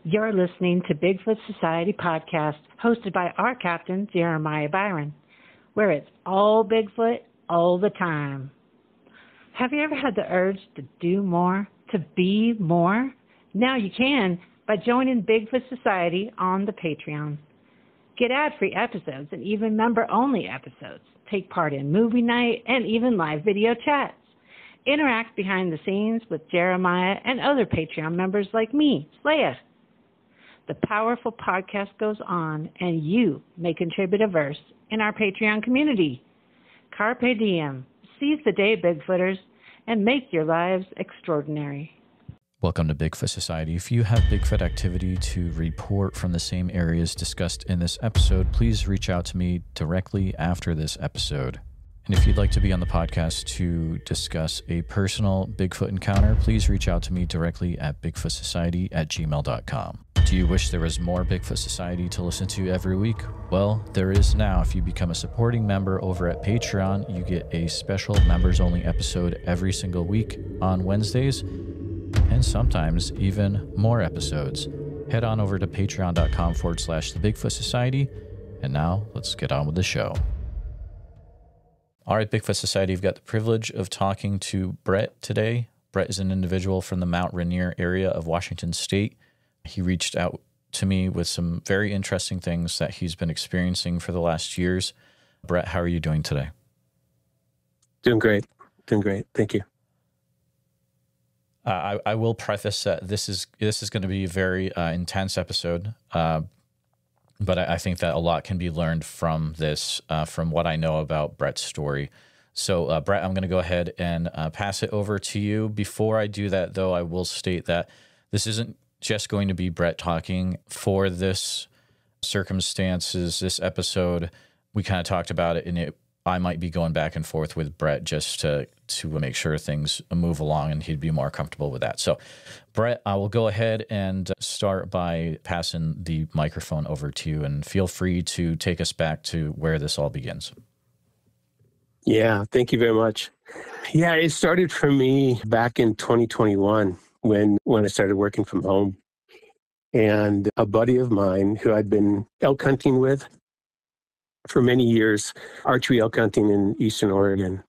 You're listening to Bigfoot Society podcast, hosted by our captain, Jeremiah Byron, where it's all Bigfoot all the time. Have you ever had the urge to do more, to be more? Now you can by joining Bigfoot Society on the Patreon. Get ad-free episodes and even member-only episodes. Take part in movie night and even live video chats. Interact behind the scenes with Jeremiah and other Patreon members like me, Leia. The powerful podcast goes on, and you may contribute a verse in our Patreon community. Carpe diem. Seize the day, Bigfooters, and make your lives extraordinary. Welcome to Bigfoot Society. If you have Bigfoot activity to report from the same areas discussed in this episode, please reach out to me directly after this episode. And if you'd like to be on the podcast to discuss a personal Bigfoot encounter, please reach out to me directly at bigfootsociety@gmail.com. Do you wish there was more Bigfoot Society to listen to every week? Well, there is now. If you become a supporting member over at Patreon, you get a special members-only episode every single week on Wednesdays, and sometimes even more episodes. Head on over to patreon.com/The Bigfoot Society. And now let's get on with the show. All right, Bigfoot Society, we've got the privilege of talking to Brett today. Brett is an individual from the Mount Rainier area of Washington State. He reached out to me with some very interesting things that he's been experiencing for the last years. Brett, how are you doing today? Doing great. Thank you. I will preface that this is going to be a very intense episode, but I think that a lot can be learned from this, from what I know about Brett's story. So, Brett, I'm going to go ahead and pass it over to you. Before I do that, though, I will state that this isn't just going to be Brett talking. For this circumstances, this episode, we kind of talked about it, and I might be going back and forth with Brett just to make sure things move along, and he'd be more comfortable with that. So, Brett, I will go ahead and start by passing the microphone over to you, and feel free to take us back to where this all begins. Yeah, thank you very much. Yeah, it started for me back in 2021 when I started working from home. And a buddy of mine who I'd been elk hunting with for many years, archery elk hunting in Eastern Oregon.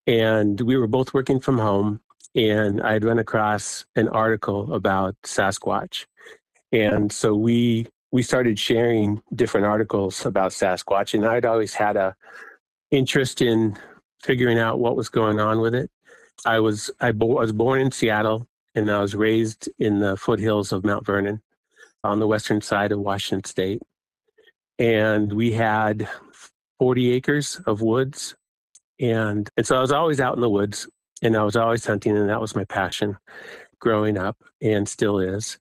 And we were both working from home, and I'd run across an article about Sasquatch. And so we started sharing different articles about Sasquatch, and I'd always had a interest in figuring out what was going on with it. I was born in Seattle, and I was raised in the foothills of Mount Vernon on the western side of Washington State. And we had 40 acres of woods. And so I was always out in the woods, and I was always hunting, and that was my passion growing up, and still is.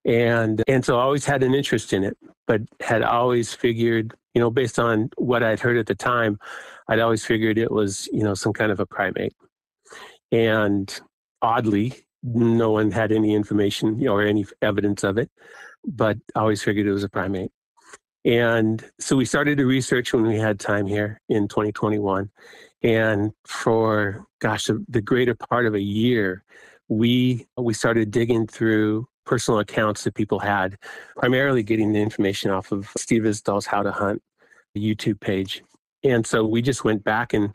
And so I always had an interest in it, but had always figured, based on what I'd heard at the time, I'd always figured it was, some kind of a primate. And oddly, no one had any information, or any evidence of it, but I always figured it was a primate. And so we started to research when we had time here in 2021. And for, the greater part of a year, we started digging through personal accounts that people had, primarily getting the information off of Steve Isdall's How to Hunt YouTube page. And so we just went back and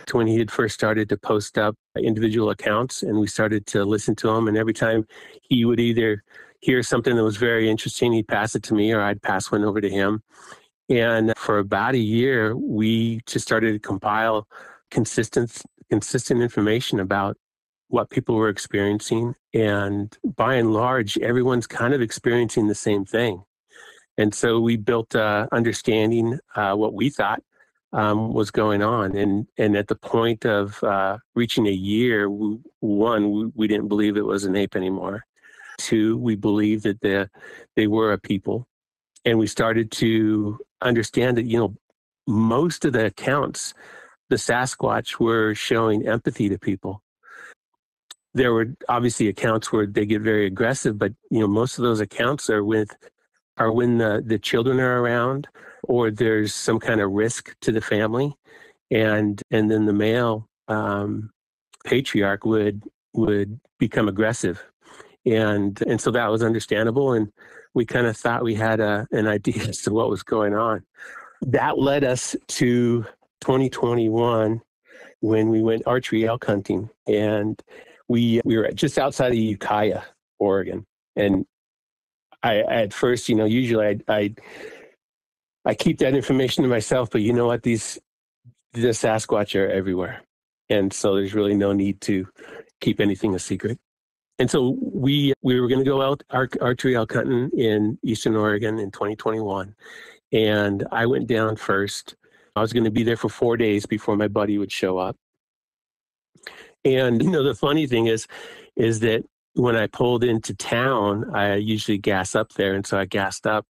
to when he had first started to post up individual accounts, and we started to listen to him. And every time he would either hear something that was very interesting, he'd pass it to me, or I'd pass one over to him. And for about a year, we just started to compile consistent information about what people were experiencing. And by and large, everyone's kind of experiencing the same thing. And so we built understanding what we thought was going on. And at the point of reaching a year, one, we didn't believe it was an ape anymore. Two, we believed that they were a people. And we started to understand that, most of the accounts, the Sasquatch were showing empathy to people. There were obviously accounts where they get very aggressive, but, most of those accounts are when the children are around, or there's some kind of risk to the family. And then the male patriarch would become aggressive. And so that was understandable. And we kind of thought we had an idea as to what was going on. That led us to 2021 when we went archery elk hunting. And we were just outside of Ukiah, Oregon. And I at first, usually I keep that information to myself, but you know what? The Sasquatch are everywhere. And so there's really no need to keep anything a secret. And so we were going to go out archery elk hunting in Eastern Oregon in 2021. And I went down first. I was going to be there for 4 days before my buddy would show up. And, the funny thing is that when I pulled into town, I usually gas up there. And so I gassed up,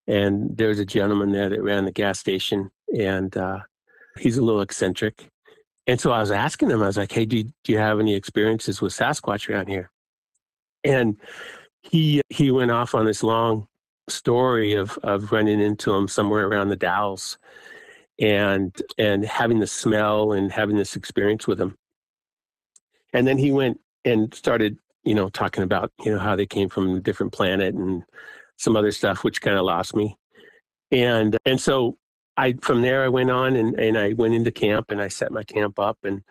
and there was a gentleman there that ran the gas station, and he's a little eccentric. And so I was asking him, I was like, hey, do you have any experiences with Sasquatch around here? And he went off on this long story of running into him somewhere around the Dalles and having the smell and having this experience with him. And then he went and started, talking about, how they came from a different planet and some other stuff, which kind of lost me. And so from there I went on and I went into camp and I set my camp up. And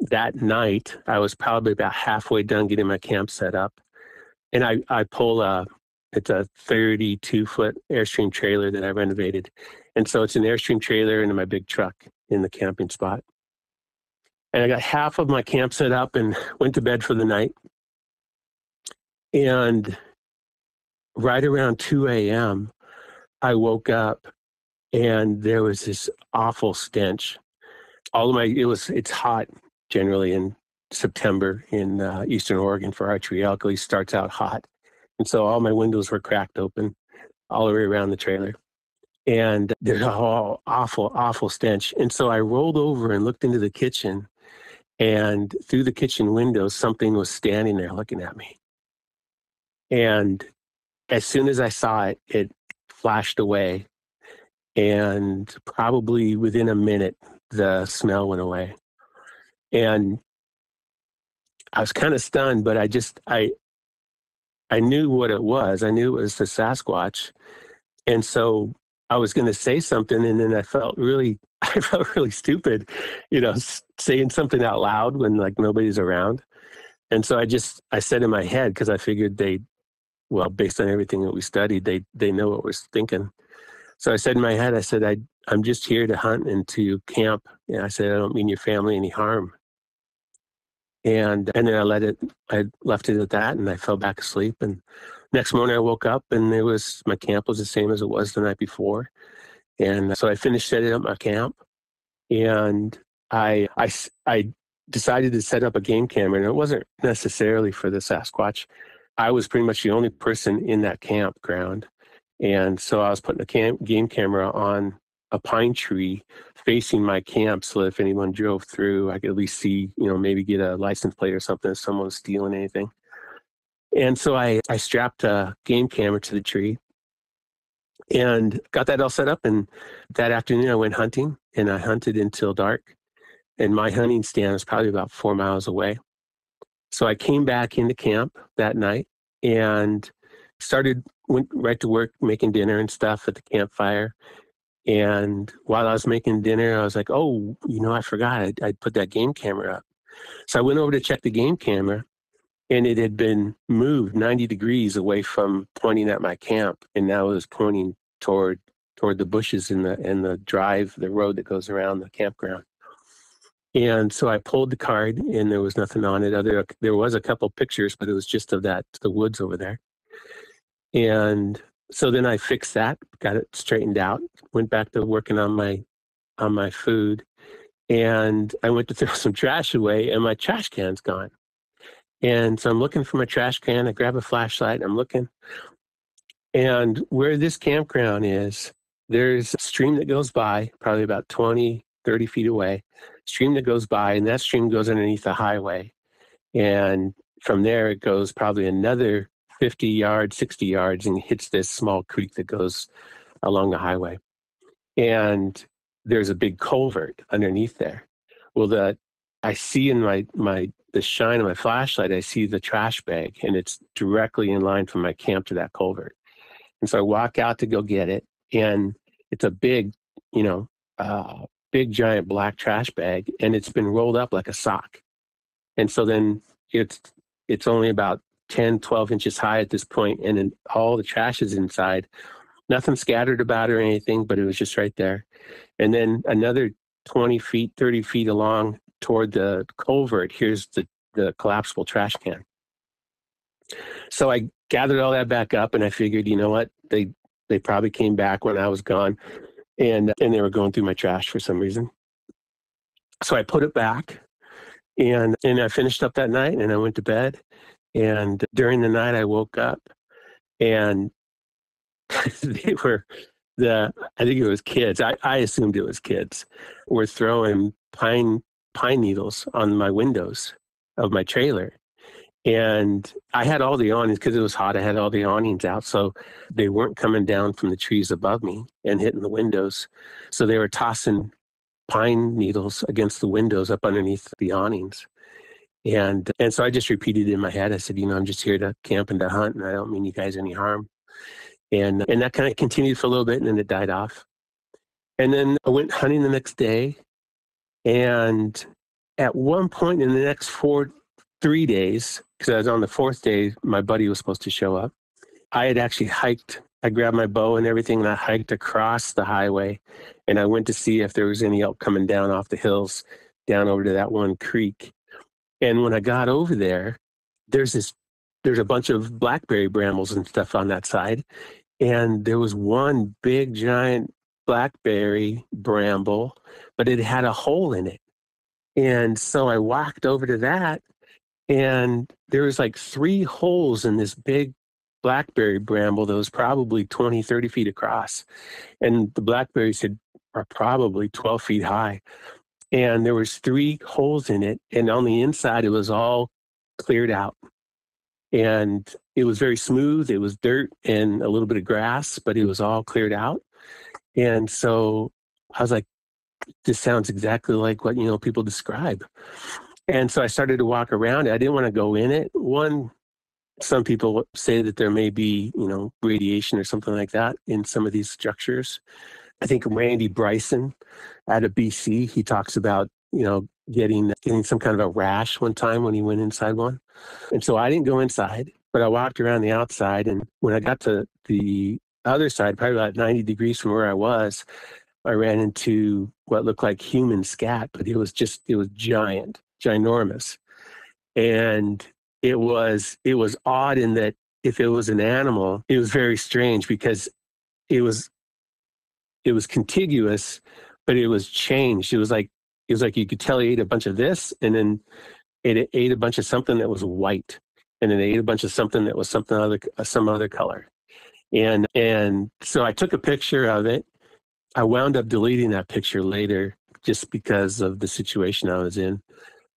that night I was probably about halfway done getting my camp set up. And I pull it's a 32-foot Airstream trailer that I renovated. And so it's an Airstream trailer into my big truck in the camping spot. And I got half of my camp set up and went to bed for the night. And right around 2 a.m., I woke up and there was this awful stench. It's hot generally in September in Eastern Oregon for archery elk. At least starts out hot. And so all my windows were cracked open all the way around the trailer. And there's a whole awful, awful stench. And so I rolled over and looked into the kitchen, and through the kitchen window, something was standing there looking at me. And as soon as I saw it, it flashed away. And probably within a minute, the smell went away. And I was kind of stunned, but I knew what it was. I knew it was the Sasquatch. And so I was going to say something, and then I felt really stupid, saying something out loud when like nobody's around. And so I said in my head, because I figured based on everything that we studied, they know what we're thinking. So I said in my head, I said, I'm just here to hunt and to camp. And I said, I don't mean your family any harm. And then I left it at that, and I fell back asleep. And next morning I woke up, and my camp was the same as it was the night before. And so I finished setting up my camp, and I decided to set up a game camera, and it wasn't necessarily for the Sasquatch. I was pretty much the only person in that campground. And so I was putting a game camera on a pine tree facing my camp, so that if anyone drove through, I could at least see, maybe get a license plate or something if someone was stealing anything. And so I strapped a game camera to the tree and got that all set up. And that afternoon I went hunting, and I hunted until dark. And my hunting stand was probably about 4 miles away. So I came back into camp that night and went right to work making dinner and stuff at the campfire. And while I was making dinner, I was like, oh, I forgot I'd put that game camera up. So I went over to check the game camera, and it had been moved 90 degrees away from pointing at my camp. And now it was pointing toward the bushes in the road that goes around the campground. And so I pulled the card, and there was nothing on it. There was a couple pictures, but it was just of the woods over there. And so then I fixed that, got it straightened out, went back to working on my food, and I went to throw some trash away, and my trash can's gone. And so I'm looking for my trash can. I grab a flashlight, and I'm looking. And where this campground is, there's a stream that goes by, probably about 20, 30 feet away, stream that goes by, and that stream goes underneath the highway. And from there, it goes probably another 50 yards, 60 yards, and hits this small creek that goes along the highway. And there's a big culvert underneath there. Well, I see in the shine of my flashlight, I see the trash bag, and it's directly in line from my camp to that culvert. And so I walk out to go get it, and it's a big, you know, big giant black trash bag, and it's been rolled up like a sock. And so then it's only about 10, 12 inches high at this point, and then all the trash is inside. Nothing scattered about it or anything, but it was just right there. And then another 20 feet, 30 feet along toward the culvert, here's the collapsible trash can. So I gathered all that back up, and I figured, you know what, they probably came back when I was gone, and they were going through my trash for some reason. So I put it back, and I finished up that night, and I went to bed. And during the night, I woke up, and they were I think it was kids. I assumed it was kids, were throwing pine needles on my windows of my trailer. And I had all the awnings, because it was hot. I had all the awnings out, so they weren't coming down from the trees above me and hitting the windows. So they were tossing pine needles against the windows up underneath the awnings. And so I just repeated in my head. I said, I'm just here to camp and to hunt, and I don't mean you guys any harm. And that kind of continued for a little bit, and then it died off. And then I went hunting the next day. And at one point in the next 3 days, because I was on the fourth day, my buddy was supposed to show up. I had actually hiked. I grabbed my bow and everything, and I hiked across the highway. And I went to see if there was any elk coming down off the hills down over to that one creek. And when I got over there, there's a bunch of blackberry brambles and stuff on that side. And there was one big giant blackberry bramble, but it had a hole in it. And so I walked over to that, and there was like 3 holes in this big blackberry bramble that was probably 20, 30 feet across. And the blackberries are probably 12 feet high. And there was 3 holes in it. And on the inside, it was all cleared out. And it was very smooth. It was dirt and a little bit of grass, but it was all cleared out. And so I was like, this sounds exactly like what, people describe. And so I started to walk around it. I didn't want to go in it. Some people say that there may be, radiation or something like that in some of these structures. I think Randy Bryson out of BC, he talks about, getting some kind of a rash one time when he went inside one. And so I didn't go inside, but I walked around the outside. And when I got to the other side, probably about 90 degrees from where I was, I ran into what looked like human scat, but it was giant, ginormous. And it was odd in that if it was an animal, it was very strange because it was contiguous, but it was changed. It was like you could tell he ate a bunch of this, and then it ate a bunch of something that was white, and then it ate a bunch of something that was some other color. And so I took a picture of it. I wound up deleting that picture later just because of the situation I was in,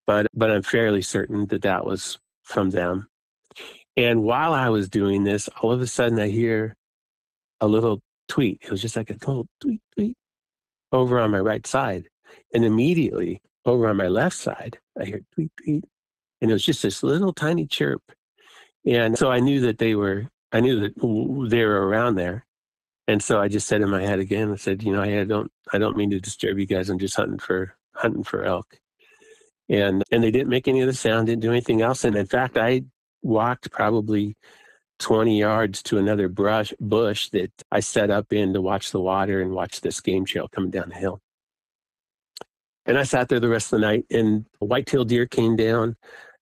but I'm fairly certain that was from them. And while I was doing this, all of a sudden I hear a little tweet. It was just like a little tweet over on my right side. And immediately over on my left side, I hear tweet. And it was just this little tiny chirp. And so I knew that they were around there. And so I just said in my head again, I said, I don't mean to disturb you guys. I'm just hunting for elk. And they didn't make any other sound, didn't do anything else. And in fact, I walked probably 20 yards to another bush that I set up in to watch the water and watch this game trail coming down the hill. And I sat there the rest of the night, and a white-tailed deer came down.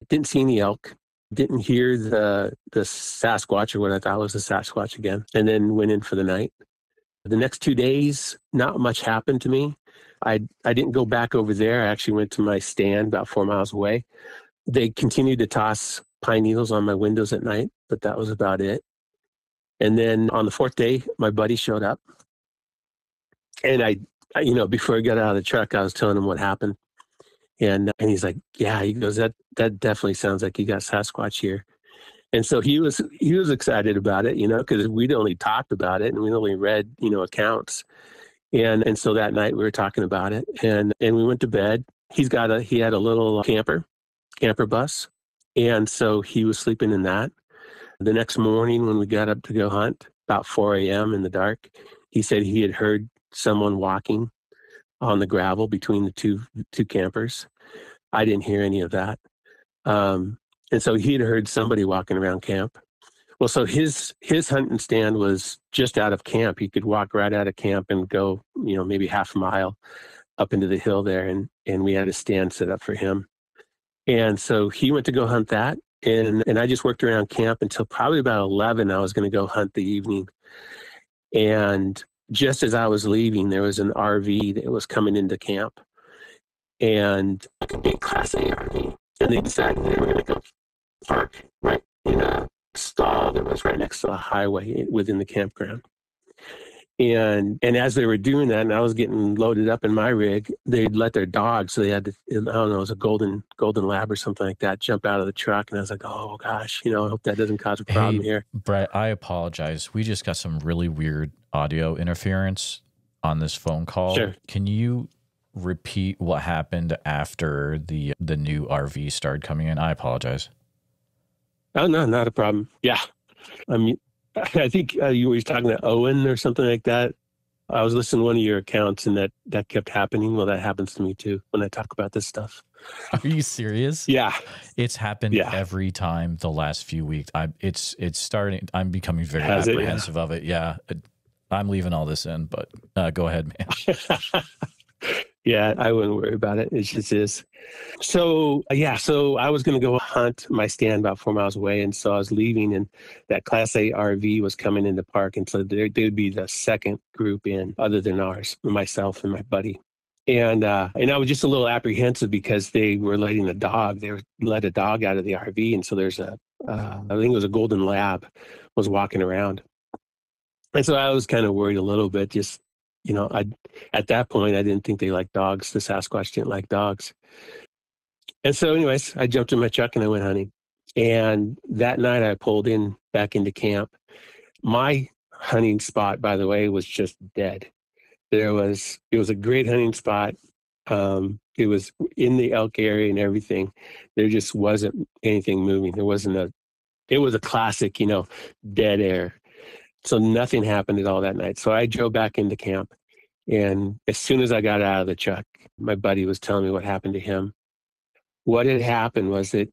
Didn't see any elk. Didn't hear the Sasquatch, or what I thought was a Sasquatch again, and then went in for the night. The next 2 days, not much happened to me. I didn't go back over there. I actually went to my stand about 4 miles away. They continued to toss pine needles on my windows at night, but that was about it. And then on the 4th day, my buddy showed up. And I before I got out of the truck, I was telling him what happened. And he's like, yeah, he goes, that definitely sounds like you got Sasquatch here. And so he was excited about it, because we'd only talked about it and we'd only read, accounts. And so that night we were talking about it, and we went to bed. he had a little camper bus. And so he was sleeping in that. The next morning when we got up to go hunt, about 4 a.m. in the dark, he said he had heard someone walking on the gravel between the two campers. I didn't hear any of that. And so he had heard somebody walking around camp. Well, so his hunting stand was just out of camp. He could walk right out of camp and go, maybe half a mile up into the hill there. And we had a stand set up for him. And so he went to go hunt that. And I just worked around camp until probably about 11. I was going to go hunt the evening. And just as I was leaving, there was an RV that was coming into camp. And like a big Class A RV. And they decided they were going to go park right in a stall that was right next to a highway within the campground. And as they were doing that, and I was getting loaded up in my rig, they'd let their dog, so they had to, I don't know, it was a golden lab or something like that, jump out of the truck. And I was like, oh gosh, I hope that doesn't cause a problem here. Brett, I apologize. We just got some really weird audio interference on this phone call. Sure. Can you repeat what happened after the new RV started coming in? I apologize. Oh, no, not a problem. Yeah. I think you were talking to Owen or something like that. I was listening to one of your accounts, and that kept happening. Well, that happens to me too when I talk about this stuff. Are you serious? Yeah. It's happened every time the last few weeks. It's starting. I'm becoming very apprehensive of it. Yeah. I'm leaving all this in, but go ahead, man. Yeah, I wouldn't worry about it. It just is. So I was going to go hunt my stand about 4 miles away. And so I was leaving, and that Class A RV was coming into park. And so they would be the second group in other than ours, myself and my buddy. And I was just a little apprehensive because they were letting a dog out of the RV. And so there's I think it was a golden lab was walking around. And so I was kind of worried a little bit, just, at that point, I didn't think they liked dogs. The Sasquatch didn't like dogs. And so anyways, I jumped in my truck and I went hunting. And that night I pulled back into camp. My hunting spot, by the way, was just dead. It was a great hunting spot. It was in the elk area and everything. There just wasn't anything moving. It was a classic, dead air. So nothing happened at all that night. So I drove back into camp. And as soon as I got out of the truck, my buddy was telling me what happened to him. What had happened was that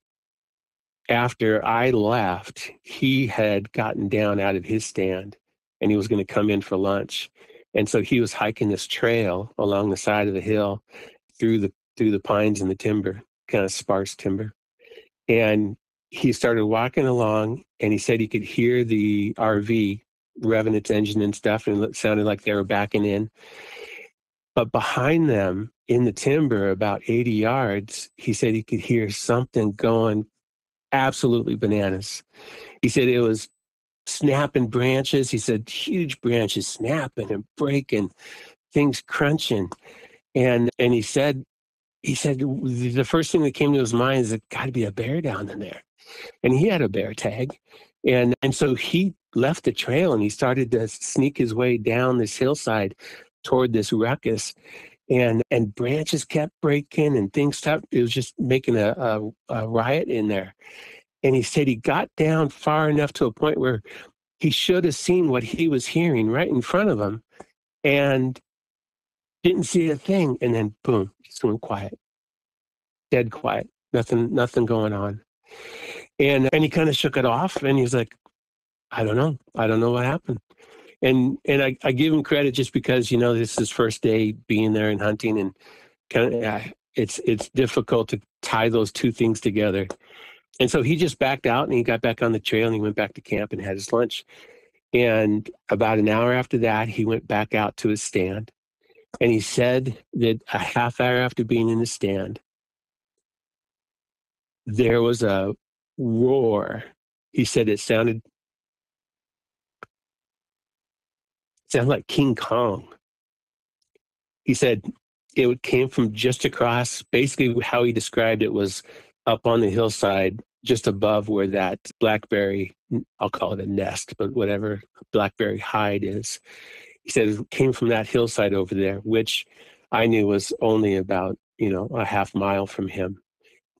after I left, he had gotten down out of his stand and he was going to come in for lunch. And so he was hiking this trail along the side of the hill through the pines and the timber, kind of sparse timber. And he started walking along, and he said he could hear the RV revving its engine and stuff, and it sounded like they were backing in. But behind them in the timber, about 80 yards, he said he could hear something going absolutely bananas. He said it was snapping branches. He said huge branches snapping and breaking, things crunching. And he said the first thing that came to his mind is it got to be a bear down in there. And he had a bear tag. And so he left the trail and he started to sneak his way down this hillside toward this ruckus. And branches kept breaking and things stopped. It was just making a riot in there. And he said he got down far enough to a point where he should have seen what he was hearing right in front of him and didn't see a thing. And then boom, just went quiet, dead quiet, nothing going on. And he kind of shook it off and he was like, I don't know what happened. And I give him credit just because, this is his first day being there and hunting, and kind of it's difficult to tie those two things together. And so he just backed out and he got back on the trail and he went back to camp and had his lunch. And about an hour after that, he went back out to his stand. And he said that a half hour after being in the stand, there was a roar. He said it sounded like King Kong. He said it came from just across. Basically, how he described it was up on the hillside, just above where that blackberry, I'll call it a nest, but whatever blackberry hide is. He said it came from that hillside over there, which I knew was only about a half mile from him.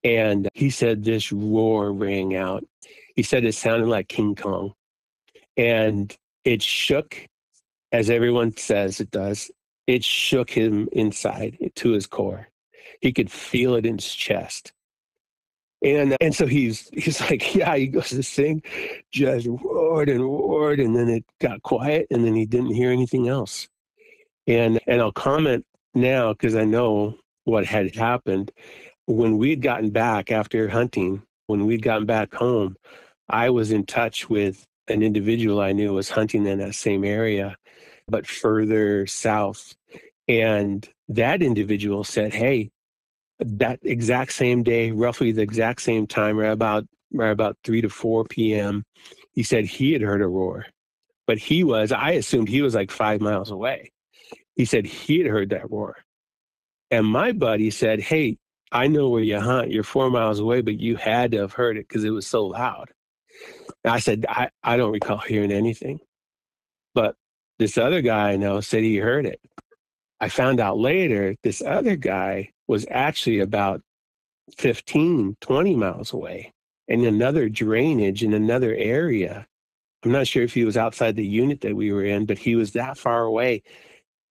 And he said this roar rang out. He said it sounded like King Kong. And it shook, as everyone says it does. It shook him inside to his core. He could feel it in his chest. And so he's like, yeah, he goes, this thing just roared and roared, and then it got quiet, and then he didn't hear anything else. And I'll comment now because I know what had happened. When we'd gotten back after hunting, when we'd gotten back home, I was in touch with an individual I knew was hunting in that same area, but further south. And that individual said, hey, that exact same day, roughly the exact same time, right about 3 to 4 p.m., he said he had heard a roar. But I assumed he was like 5 miles away. He said he had heard that roar. And my buddy said, hey, I know where you hunt. You're 4 miles away, but you had to have heard it because it was so loud. And I said, I don't recall hearing anything. But this other guy I know said he heard it. I found out later this other guy was actually about 15, 20 miles away in another drainage in another area. I'm not sure if he was outside the unit that we were in, but he was that far away.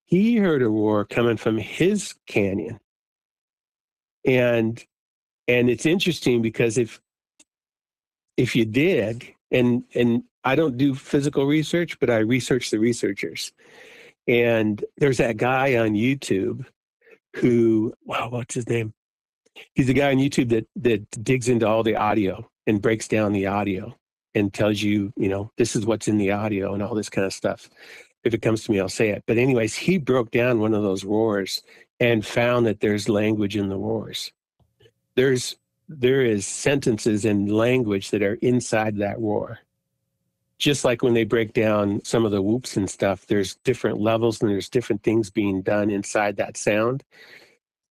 He heard a roar coming from his canyon. And it's interesting because if you dig, and I don't do physical research, but I research the researchers. And there's that guy on YouTube who, wow, what's his name? He's a guy on YouTube that digs into all the audio and breaks down the audio and tells you, this is what's in the audio and all this kind of stuff. If it comes to me, I'll say it. But anyways, he broke down one of those roars and found that there's language in the roars. There is sentences and language that are inside that roar. Just like when they break down some of the whoops and stuff, there's different levels and there's different things being done inside that sound.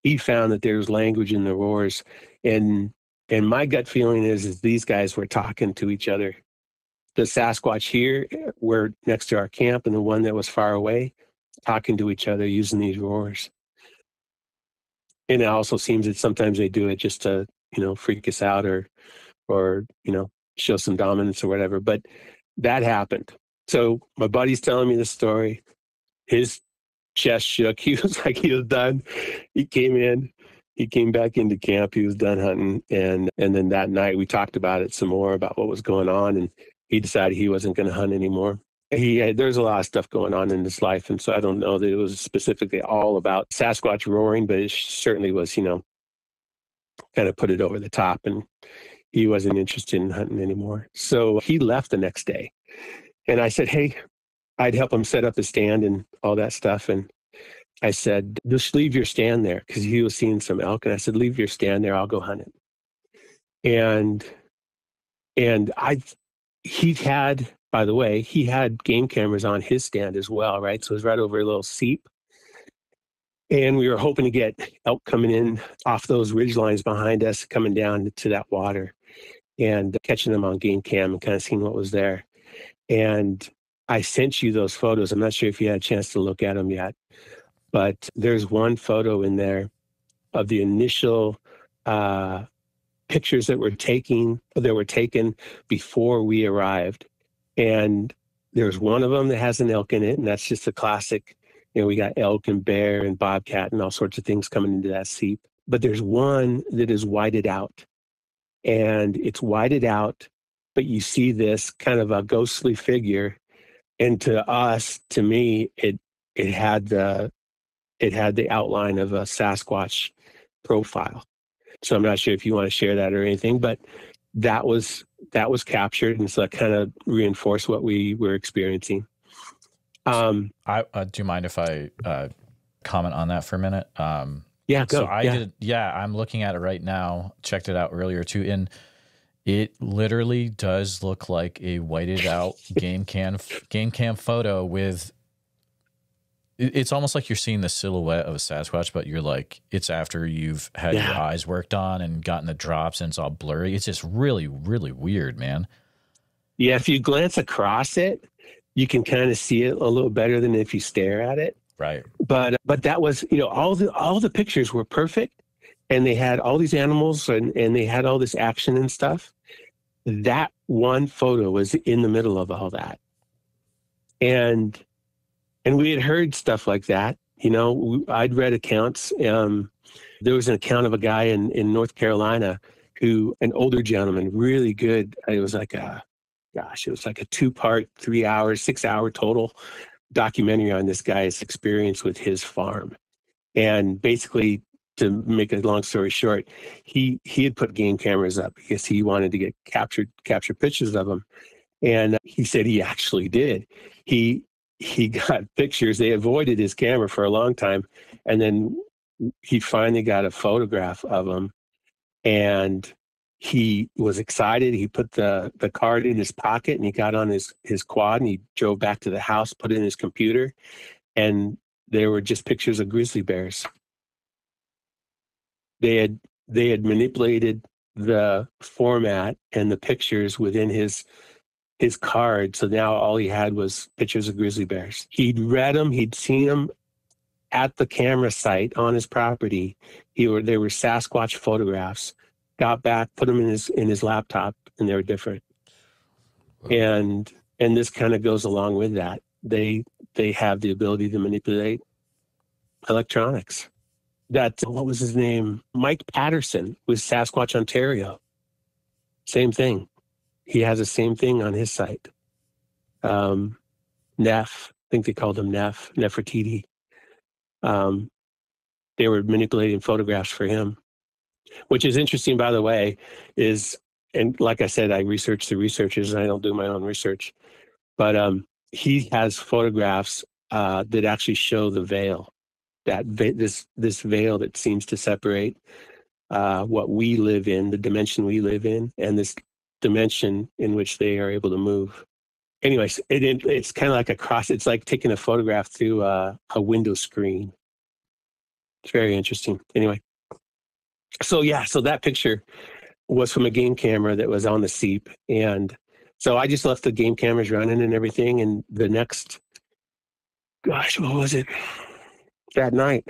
He found that there's language in the roars. And my gut feeling is these guys were talking to each other. The Sasquatch here were next to our camp, and the one that was far away, talking to each other using these roars. And it also seems that sometimes they do it just to, freak us out or show some dominance or whatever. But that happened. So my buddy's telling me the story. His chest shook. He was like, he was done. He came back into camp. He was done hunting. And then that night we talked about it some more, about what was going on. And he decided he wasn't going to hunt anymore. There's a lot of stuff going on in his life. And so I don't know that it was specifically all about Sasquatch roaring, but it certainly was, kind of put it over the top. And he wasn't interested in hunting anymore. So he left the next day. And I said, hey, I'd help him set up his stand and all that stuff. And I said, just leave your stand there, because he was seeing some elk. And I said, leave your stand there. I'll go hunt it. And he had game cameras on his stand as well, right? So it was right over a little seep. And we were hoping to get elk coming in off those ridge lines behind us, coming down to that water and catching them on game cam and kind of seeing what was there. And I sent you those photos. I'm not sure if you had a chance to look at them yet, but there's one photo in there of the initial pictures that were taken before we arrived. And there's one of them that has an elk in it, and that's just a classic. We got elk and bear and bobcat and all sorts of things coming into that seep. But there's one that is whited out, and it's whited out, but you see this kind of a ghostly figure. And to me, it had the outline of a Sasquatch profile. So I'm not sure if you want to share that or anything, but that was captured, and so that kind of reinforced what we were experiencing. Do you mind if I comment on that for a minute? Yeah, go. So I'm looking at it right now. Checked it out earlier too, and it literally does look like a whited out game cam photo with. It's almost like you're seeing the silhouette of a Sasquatch, but you're like, it's after you've had your eyes worked on and gotten the drops, and it's all blurry. It's just really, really weird, man. Yeah, if you glance across it, you can kind of see it a little better than if you stare at it. Right. But that was, all the pictures were perfect and they had all these animals and they had all this action and stuff. That one photo was in the middle of all that. And we had heard stuff like that. You know, I'd read accounts. There was an account of a guy in North Carolina who, an older gentleman, really good. It was like a 2-part, 3 hours, 6-hour total documentary on this guy's experience with his farm. And basically, to make a long story short, he had put game cameras up because he wanted to get capture pictures of them. And he said he actually did. He got pictures. They avoided his camera for a long time, and then he finally got a photograph of them, and he was excited. He put the card in his pocket, and he got on his quad, and he drove back to the house, put it in his computer, and there were just pictures of grizzly bears. They had manipulated the format and the pictures within his card, so now all he had was pictures of grizzly bears. He'd read them, he'd seen them at the camera site on his property. They were Sasquatch photographs. Got back, put them in his laptop, and they were different. And this kind of goes along with that. They have the ability to manipulate electronics. What was his name? Mike Patterson with Sasquatch Ontario. Same thing. He has the same thing on his site. Neff, I think they called him Nefertiti. They were manipulating photographs for him, which is interesting, by the way, and like I said, I research the researchers, and I don't do my own research, but he has photographs that actually show the veil, this veil that seems to separate what we live in, the dimension we live in, and this dimension in which they are able to move. Anyways, it's kind of like it's like taking a photograph through a window screen. It's very interesting. Anyway, so that picture was from a game camera that was on the seep. And so I just left the game cameras running and everything. And the next, what was it? That night.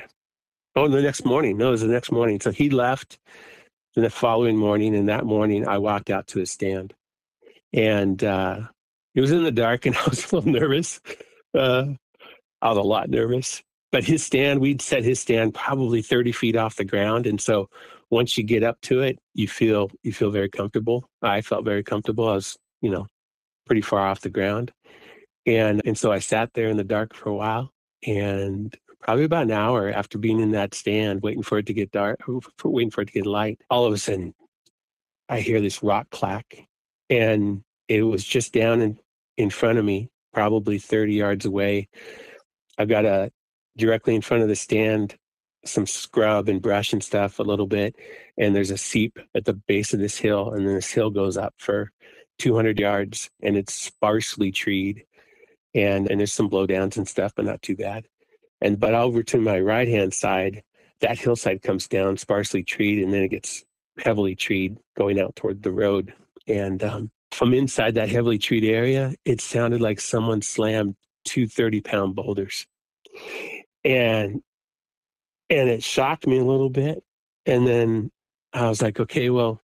Oh, the next morning. No, it was the next morning. So he left the following morning. And that morning I walked out to his stand. And it was in the dark, and I was a little nervous. I was a lot nervous. But his stand, we'd set his stand probably 30 feet off the ground. And so once you get up to it, you feel very comfortable. I felt very comfortable. I was, pretty far off the ground. And so I sat there in the dark for a while, and probably about an hour after being in that stand, waiting for it to get dark, waiting for it to get light, all of a sudden I hear this rock clack. And it was just down in front of me, probably 30 yards away. I've got directly in front of the stand, some scrub and brush and stuff a little bit. And there's a seep at the base of this hill. And then this hill goes up for 200 yards, and it's sparsely treed. And there's some blowdowns and stuff, but not too bad. But over to my right-hand side, that hillside comes down sparsely treed, and then it gets heavily treed going out toward the road. And from inside that heavily treed area, it sounded like someone slammed 2 30-pound boulders. And it shocked me a little bit. And then I was like, okay, well,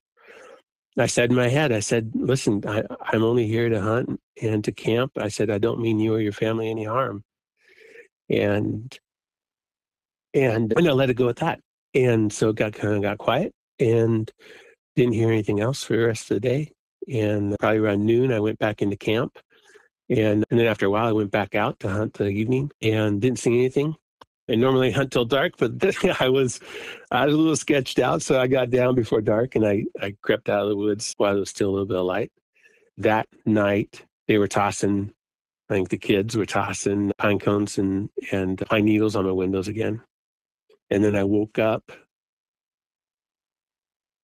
I said in my head, listen, I'm only here to hunt and to camp. I said, I don't mean you or your family any harm. And I let it go at that. And so it got quiet, and didn't hear anything else for the rest of the day. And probably around noon, I went back into camp. And then after a while, I went back out to hunt the evening and didn't see anything. I normally hunt till dark, but I was a little sketched out. So I got down before dark, and I crept out of the woods while there was still a little bit of light. That night, they were tossing, I think the kids were tossing pine cones and pine needles on my windows again. And then I woke up.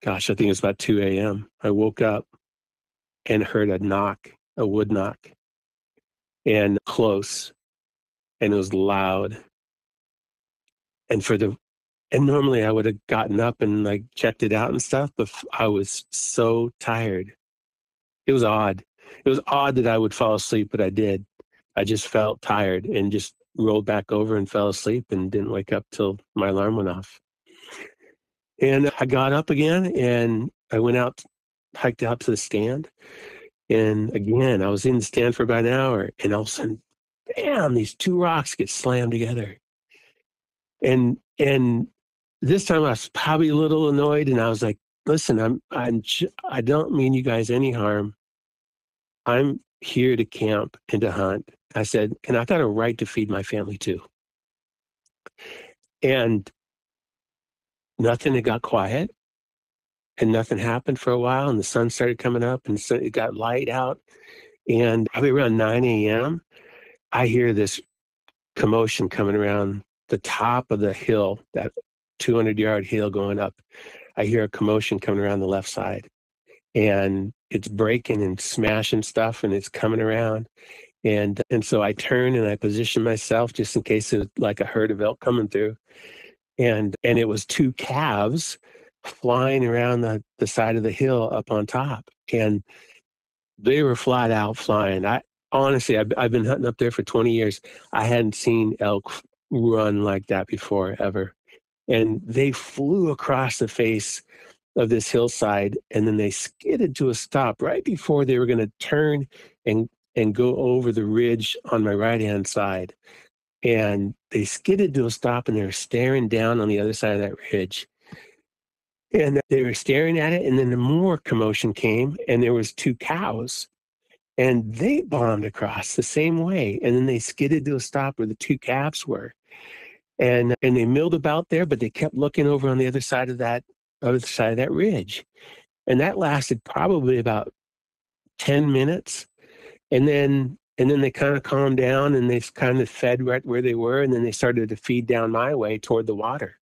Gosh, I think it was about 2 a.m. I woke up and heard a wood knock, and close, and it was loud. And normally I would have gotten up and checked it out and stuff, but I was so tired. It was odd. It was odd that I would fall asleep, but I did. I just felt tired and just rolled back over and fell asleep and didn't wake up till my alarm went off. And I got up again and I went out, hiked out to the stand. And again, I was in the stand for about an hour, and all of a sudden, bam, these two rocks get slammed together. And this time I was probably a little annoyed, and I was like, listen, I don't mean you guys any harm. I'm here to camp and to hunt. I said, and I got a right to feed my family too. And nothing, it got quiet and nothing happened for a while. And the sun started coming up and so it got light out. And probably around 9 a.m., I hear this commotion coming around the top of the hill, that 200-yard hill going up. I hear a commotion coming around the left side. And it's breaking and smashing stuff, and it's coming around. And so I turn and I position myself just in case it was like a herd of elk coming through. And it was two calves flying around the side of the hill up on top. And they were flat out flying. Honestly, I've been hunting up there for 20 years. I hadn't seen elk run like that before, ever. And they flew across the face of this hillside, and then they skidded to a stop right before they were going to turn and go over the ridge on my right-hand side. And they skidded to a stop, and they were staring down on the other side of that ridge. And they were staring at it, and then more commotion came, and there was two cows. And they bombed across the same way. And then they skidded to a stop where the two calves were. And they milled about there, but they kept looking over on the other side of that ridge. And that lasted probably about 10 minutes. And then they kind of calmed down and they kind of fed right where they were. And then they started to feed down my way toward the water.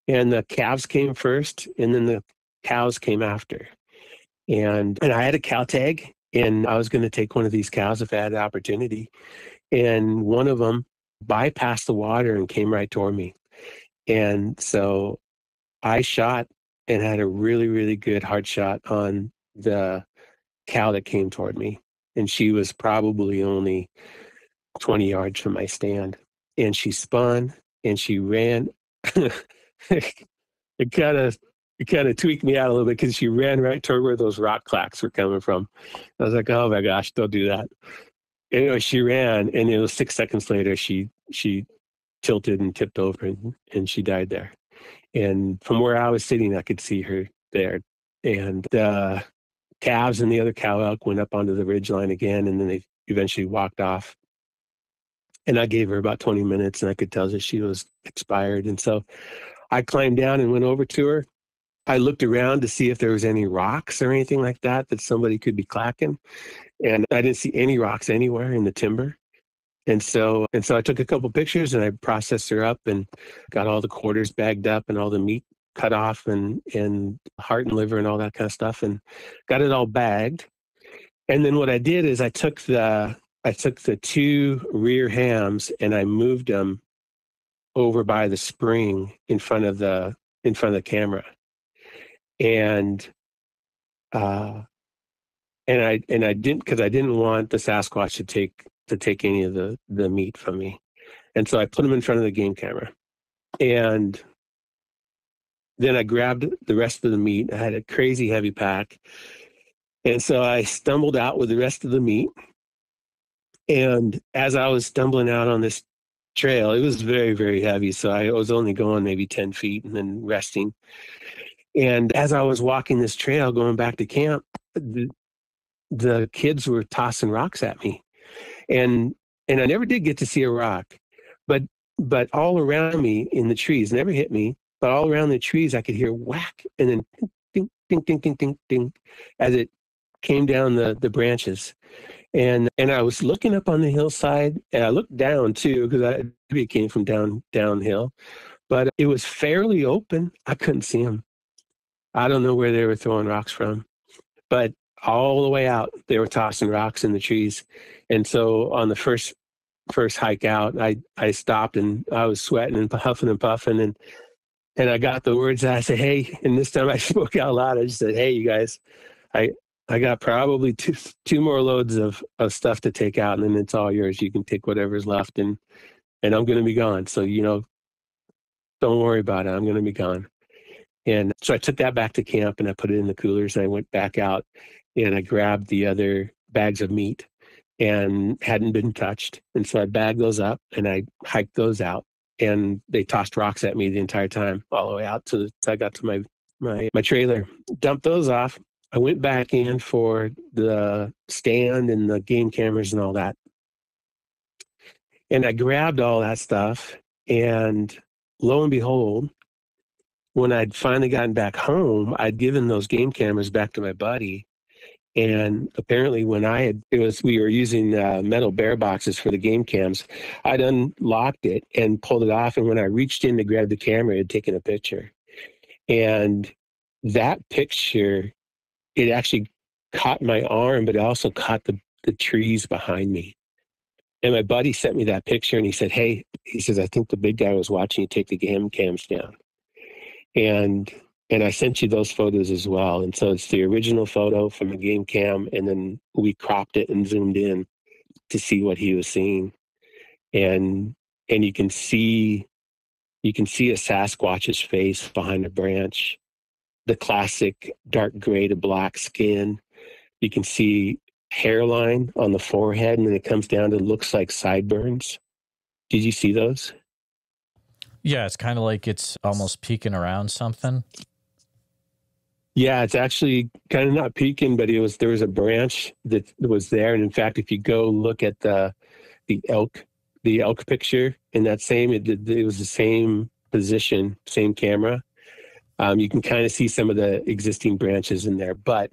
And the calves came first, and then the cows came after. And I had a cow tag, and I was going to take one of these cows if I had the opportunity. And one of them bypassed the water and came right toward me. And so I shot and had a really, really good hard shot on the cow that came toward me. And she was probably only 20 yards from my stand. And she spun and she ran. It kind of tweaked me out a little bit because she ran right toward where those rock clacks were coming from. I was like, oh my gosh, don't do that. Anyway, she ran, and it was 6 seconds later, she tilted and tipped over, and she died there. And from where I was sitting, I could see her there. And the calves and the other cow elk went up onto the ridgeline again, and then they eventually walked off. And I gave her about 20 minutes, and I could tell that she was expired. And so I climbed down and went over to her. I looked around to see if there was any rocks or anything like that somebody could be clacking. And I didn't see any rocks anywhere in the timber. And so I took a couple pictures, and I processed her up and got all the quarters bagged up and all the meat cut off and heart and liver and all that kind of stuff, and got it all bagged. And then what I did is I took the two rear hams and I moved them over by the spring in front of the camera. And I didn't, because I didn't want the Sasquatch to take any of the meat from me. And so I put them in front of the game camera. And then I grabbed the rest of the meat. I had a crazy heavy pack. And so I stumbled out with the rest of the meat. And as I was stumbling out on this trail, it was very, very heavy. So I was only going maybe 10 feet and then resting. And as I was walking this trail going back to camp, the kids were tossing rocks at me. And I never did get to see a rock, but all around me in the trees, never hit me, but all around the trees I could hear whack and then ding, ding, ding, ding, ding, ding, as it came down the branches. And I was looking up on the hillside, and I looked down too, because it came from downhill, but it was fairly open. I couldn't see them. I don't know where they were throwing rocks from, but all the way out, they were tossing rocks in the trees. And so on the first hike out, I stopped, and I was sweating and huffing and puffing, and I got the words that I said, hey, and this time I spoke out loud. I just said, hey, you guys, I got probably two more loads of stuff to take out, and then it's all yours. You can take whatever's left, and I'm going to be gone. So, don't worry about it. I'm going to be gone. And so I took that back to camp and I put it in the coolers, and I went back out and I grabbed the other bags of meat and hadn't been touched. And so I bagged those up and I hiked those out, and they tossed rocks at me the entire time, all the way out till I got to my trailer, dumped those off. I went back in for the stand and the game cameras and all that. And I grabbed all that stuff, and lo and behold, when I'd finally gotten back home, I'd given those game cameras back to my buddy. And apparently we were using metal bear boxes for the game cams. I'd unlocked it and pulled it off. And when I reached in to grab the camera, it had taken a picture. And that picture, it actually caught my arm, but it also caught the trees behind me. And my buddy sent me that picture, and he said, "Hey," he says, "I think the big guy was watching you take the game cams down." And I sent you those photos as well. And so it's the original photo from the game cam, and then we cropped it and zoomed in to see what he was seeing. And you can see a Sasquatch's face behind a branch, the classic dark gray to black skin. You can see hairline on the forehead, and then it comes down to looks like sideburns. Did you see those? Yeah, it's kind of like it's almost peeking around something. Yeah, it's actually kind of not peeking, but there was a branch that was there. And in fact, if you go look at the elk picture in that it was the same position, same camera. You can kind of see some of the existing branches in there. But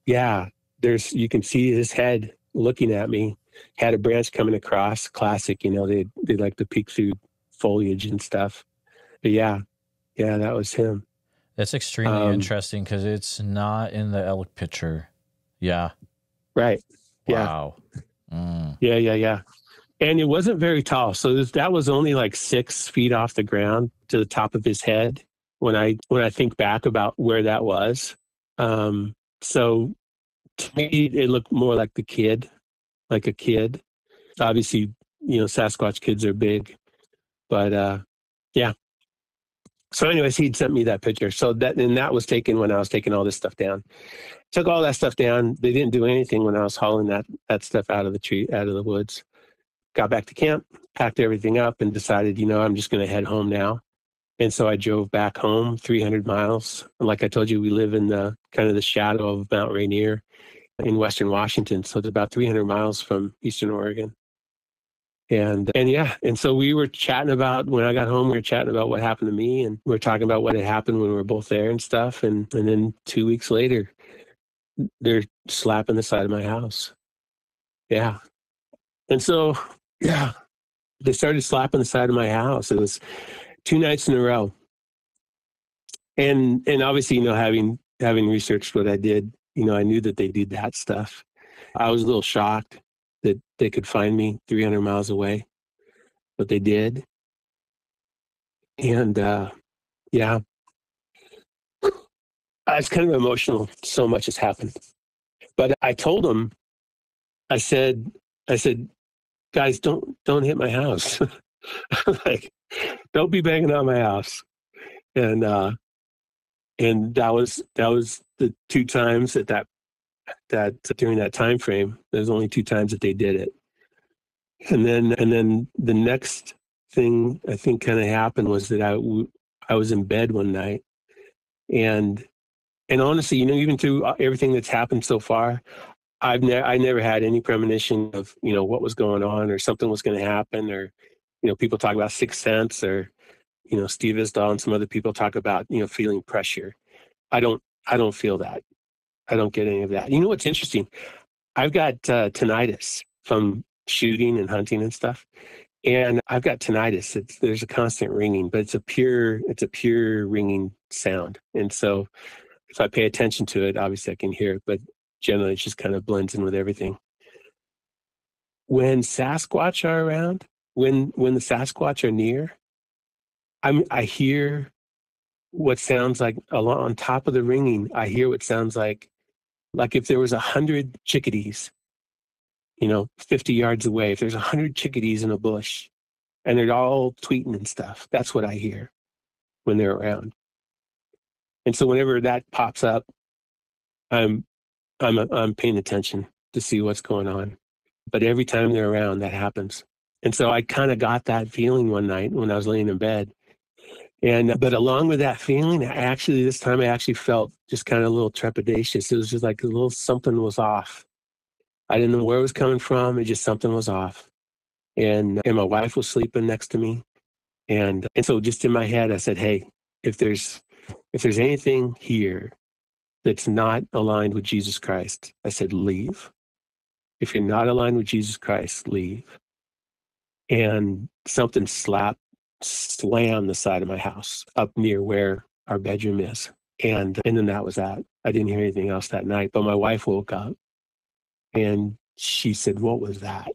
yeah, you can see his head looking at me, had a branch coming across, classic, they like to peek through foliage and stuff. But yeah, that was him. That's extremely interesting because it's not in the elk picture. Yeah. Right. Yeah. Wow. Mm. Yeah. And it wasn't very tall. So that was only like 6 feet off the ground to the top of his head when I think back about where that was. So to me, it looked more like a kid. Obviously, Sasquatch kids are big. But yeah. So anyways, he'd sent me that picture. So that was taken when I was taking all this stuff down. Took all that stuff down. They didn't do anything when I was hauling that stuff out of the woods. Got back to camp, packed everything up, and decided, I'm just going to head home now. And so I drove back home 300 miles. And like I told you, we live in the kind of the shadow of Mount Rainier in Western Washington. So it's about 300 miles from Eastern Oregon. And so we were chatting about, when I got home, we were chatting about what happened to me, and we were talking about what had happened when we were both there and stuff. And then 2 weeks later, they're slapping the side of my house. Yeah. And so, yeah, they started slapping the side of my house. It was 2 nights in a row. And obviously, having researched what I did, I knew that they did that stuff. I was a little shocked that they could find me 300 miles away, but they did. And yeah, it's kind of emotional. So much has happened. But I told them, I said, guys, don't hit my house. Like, don't be banging on my house. And that was the 2 times that during that time frame. There's only 2 times that they did it. And then the next thing I think kind of happened was that I was in bed one night, and honestly, even through everything that's happened so far, I never had any premonition of what was going on or something was going to happen, or people talk about sixth sense, or Steve Isdall and some other people talk about feeling pressure. I don't feel that. I don't get any of that. What's interesting? I've got tinnitus from shooting and hunting and stuff, and I've got tinnitus. There's a constant ringing, but it's a pure ringing sound. And so if I pay attention to it, obviously I can hear it, but generally it just kind of blends in with everything. When Sasquatch are around, when the Sasquatch are near, I hear what sounds like, on top of the ringing, I hear what sounds like if there was 100 chickadees, 50 yards away, if there's 100 chickadees in a bush and they're all tweeting and stuff, that's what I hear when they're around. And so whenever that pops up, I'm paying attention to see what's going on. But every time they're around, that happens. And so I kind of got that feeling one night when I was laying in bed. But along with that feeling, this time I actually felt just kind of a little trepidatious. It was just like a little something was off. I didn't know where it was coming from. It just something was off. And my wife was sleeping next to me. And so just in my head, I said, hey, if there's anything here that's not aligned with Jesus Christ, I said, leave. If you're not aligned with Jesus Christ, leave. And something slammed the side of my house up near where our bedroom is. And then that was that. I didn't hear anything else that night. But my wife woke up and she said, what was that?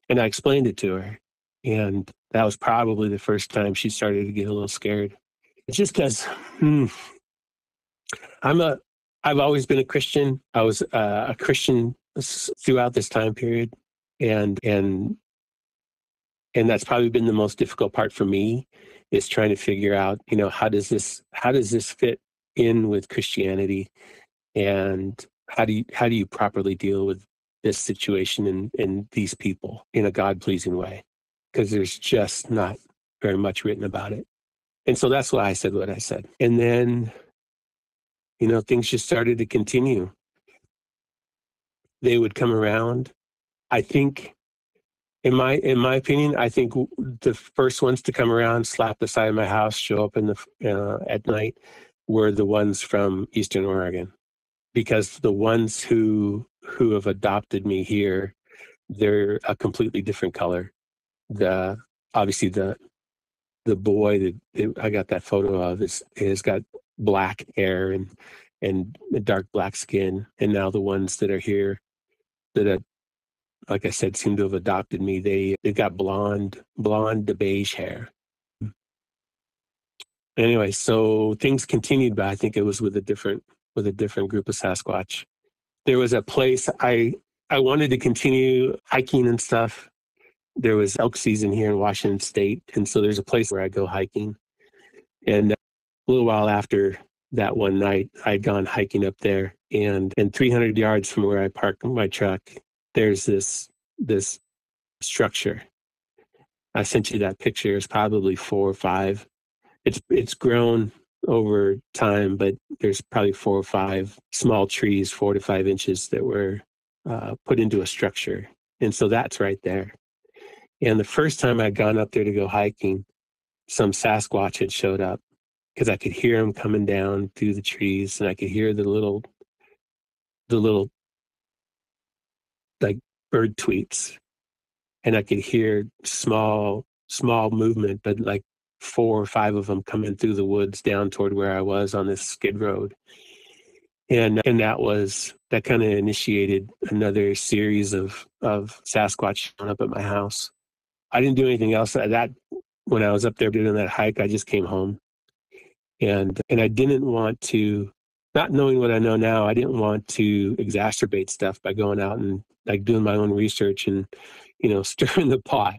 And I explained it to her. And that was probably the first time she started to get a little scared. It's just because I've always been a Christian. I was a Christian throughout this time period. And that's probably been the most difficult part for me, is trying to figure out, how does this fit in with Christianity, and how do you properly deal with this situation and these people in a God-pleasing way? Because there's just not very much written about it. And so that's why I said what I said. And then, things just started to continue. They would come around. I think, in my opinion, I think the first ones to come around, slap the side of my house, show up at night, were the ones from Eastern Oregon, because the ones who have adopted me here, they're a completely different color. Obviously the boy that I got that photo of has got black hair and dark black skin, and now the ones that are here that like I said, seem to have adopted me. They've got blonde to beige hair. Anyway, so things continued, but I think it was with a different group of Sasquatch. There was a place I wanted to continue hiking and stuff. There was elk season here in Washington State, and so there's a place where I go hiking. And a little while after that one night, I'd gone hiking up there, and 300 yards from where I parked my truck, there's this structure. I sent you that picture. It's probably 4 or 5. It's grown over time, but there's probably 4 or 5 small trees, 4 to 5 inches, that were put into a structure. And so that's right there. And the first time I'd gone up there to go hiking, some Sasquatch had showed up, because I could hear them coming down through the trees, and I could hear the little like bird tweets, and I could hear small movement, but like 4 or 5 of them coming through the woods down toward where I was on this skid road. And that kind of initiated another series of Sasquatch showing up at my house. I didn't do anything else. That when I was up there doing that hike, I just came home, and I didn't want to, not knowing what I know now, I didn't want to exacerbate stuff by going out and like doing my own research and stirring the pot.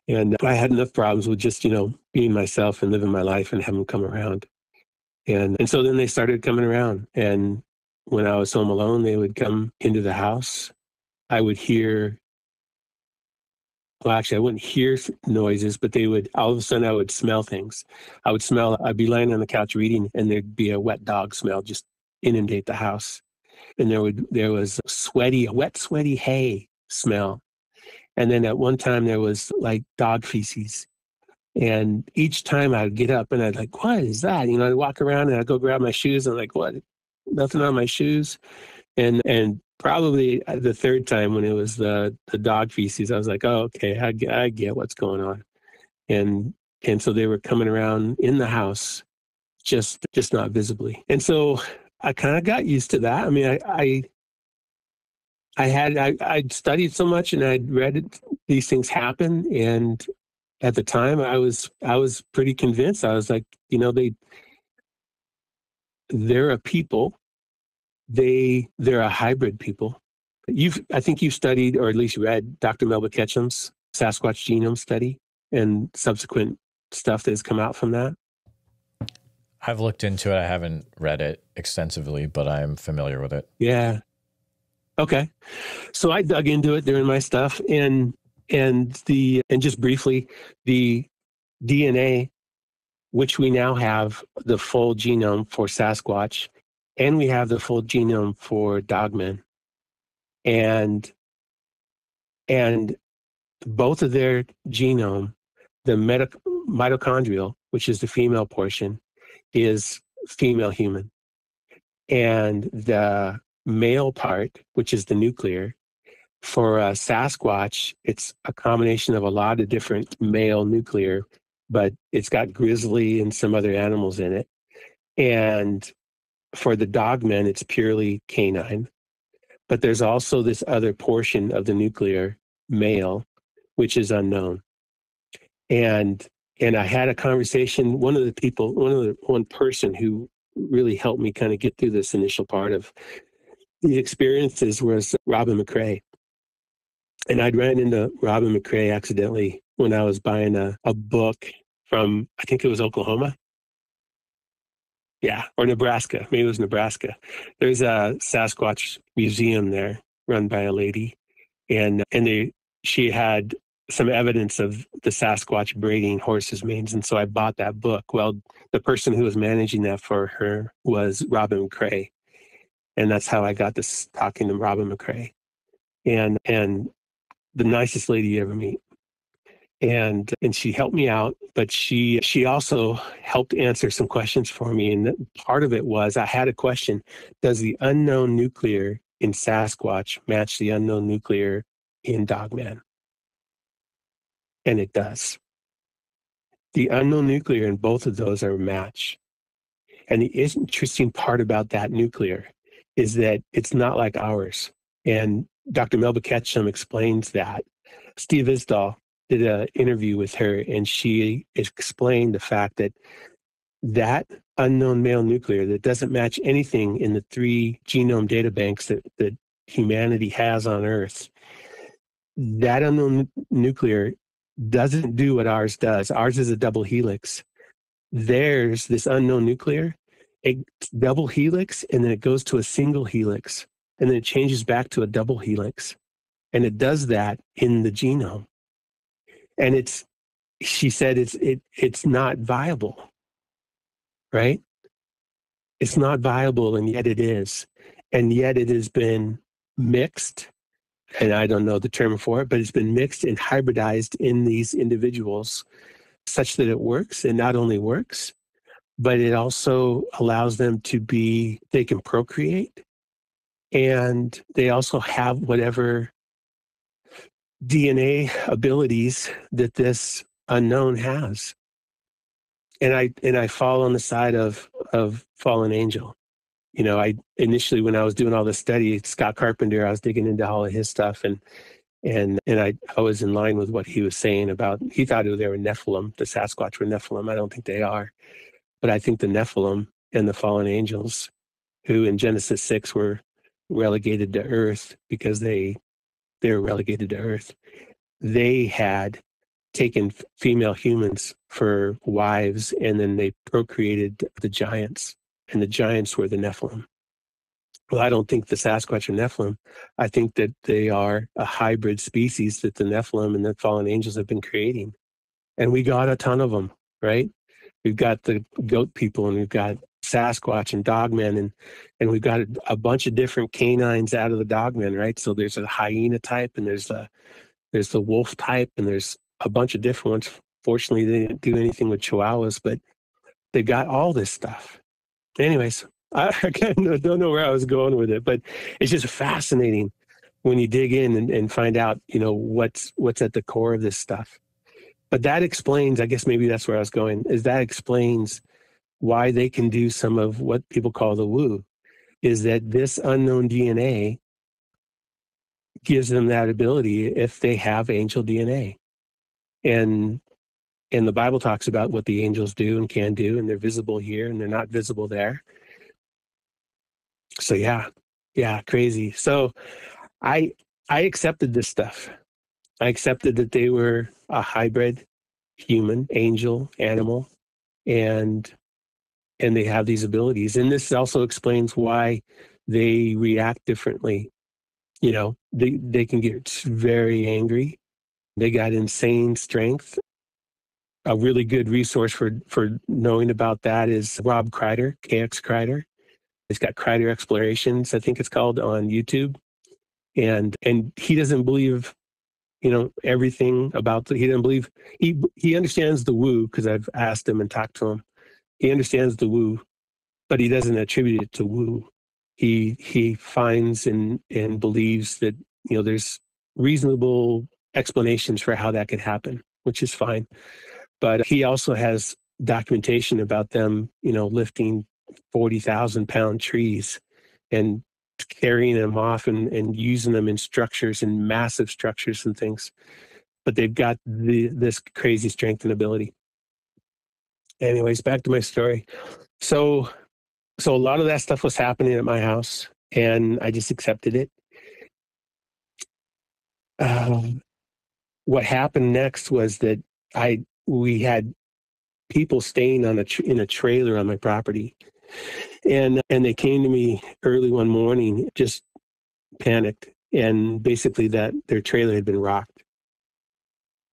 And I had enough problems with just being myself and living my life and having them come around. And so then they started coming around, and when I was home alone, they would come into the house. I would hear. Well, actually, I wouldn't hear noises, but all of a sudden I would smell things. I'd be laying on the couch reading, and there'd be a wet dog smell just inundate the house. And there was a wet, sweaty hay smell. And then at one time there was like dog feces. And each time I'd get up and I'd like, what is that? I'd walk around and I'd go grab my shoes, and I'm like, what? Nothing on my shoes. And probably the third time, when it was the dog feces, I was like, oh, okay, I get what's going on. And so they were coming around in the house, just not visibly. And so I kind of got used to that. I mean, I'd studied so much, and I'd read these things happen. And at the time I was pretty convinced. I was like, they're a people. They're a hybrid people. I think you've studied, or at least read, Dr. Melba Ketchum's Sasquatch genome study and subsequent stuff that has come out from that. I've looked into it. I haven't read it extensively, but I'm familiar with it. Yeah. Okay. So I dug into it during my stuff, and just briefly, the DNA, which we now have the full genome for Sasquatch, and we have the full genome for Dogman, and both of their genome, the mitochondrial, which is the female portion, is female human, and the male part, which is the nuclear, for Sasquatch, it's a combination of a lot of different male nuclear, but it's got grizzly and some other animals in it. And for the Dogman, it's purely canine. But there's also this other portion of the nuclear male, which is unknown. And I had a conversation. One person who really helped me kind of get through this initial part of the experiences was Robin McCrae. And I'd ran into Robin McCrae accidentally when I was buying a book from, I think it was Oklahoma. Yeah, or Nebraska. Maybe it was Nebraska. There's a Sasquatch museum there run by a lady. And she had some evidence of the Sasquatch braiding horses' manes. And so I bought that book. Well, the person who was managing that for her was Robin McCrae. And that's how I got this talking to Robin McCrae. And the nicest lady you ever meet. And she helped me out, but she also helped answer some questions for me. And part of it was, I had a question: does the unknown nuclear in Sasquatch match the unknown nuclear in Dogman? And it does. The unknown nuclear in both of those are a match. And the interesting part about that nuclear is that it's not like ours. And Dr. Melba Ketchum explains that. Steve Isdahl did an interview with her, and she explained the fact that unknown male nuclear that doesn't match anything in the 3 genome data banks that humanity has on Earth, that unknown nuclear doesn't do what ours does. Ours is a double helix. There's this unknown nuclear, it's double helix, and then it goes to a single helix, and then it changes back to a double helix. And it does that in the genome. And she said it's not viable, right? It's not viable, and yet it is. And yet it has been mixed, and I don't know the term for it, but it's been mixed and hybridized in these individuals such that it works. And not only works, but it also allows them they can procreate, and they also have whatever DNA abilities that this unknown has. And I fall on the side of fallen angel. I initially, when I was doing all this study, Scott Carpenter, I was digging into all of his stuff, and I was in line with what he was saying about, he thought they were Nephilim, the Sasquatch were Nephilim. I don't think they are. But I think the Nephilim and the fallen angels, who in Genesis 6 were relegated to earth because they were relegated to earth, they had taken female humans for wives, and then they procreated the giants, and the giants were the Nephilim. Well, I don't think the Sasquatch are Nephilim. I think that they are a hybrid species that the Nephilim and the fallen angels have been creating. And we got a ton of them, right? We've got the goat people, and we've got Sasquatch and Dogman, and we've got a bunch of different canines out of the Dogman, right? So there's a hyena type, and there's the wolf type, and there's a bunch of different ones. Fortunately, they didn't do anything with chihuahuas, but they got all this stuff. Anyways, I don't know where I was going with it, but it's just fascinating when you dig in and find out, what's at the core of this stuff. But that explains, I guess maybe that's where I was going, is that explains why they can do some of what people call the woo, is that this unknown DNA gives them that ability if they have angel DNA. And the Bible talks about what the angels do and can do, and they're visible here and they're not visible there. So yeah, crazy. So I accepted this stuff. I accepted that they were a hybrid human, angel, animal, and and they have these abilities. And this also explains why they react differently. You know, they can get very angry. They got insane strength. A really good resource for knowing about that is Rob Kreider, KX Kreider. He's got Kreider Explorations, I think it's called, on YouTube. And he doesn't believe, you know, everything about he doesn't believe, he understands the woo, because I've asked him and talked to him. He understands the woo, but he doesn't attribute it to woo. He finds and believes that, you know, there's reasonable explanations for how that could happen, which is fine. But he also has documentation about them, you know, lifting 40,000-pound trees and carrying them off and using them in structures and massive structures and things. But they've got this crazy strength and ability. Anyways, back to my story. So a lot of that stuff was happening at my house, and I just accepted it. What happened next was that we had people staying in a trailer on my property, and they came to me early one morning, just panicked, and basically that their trailer had been rocked,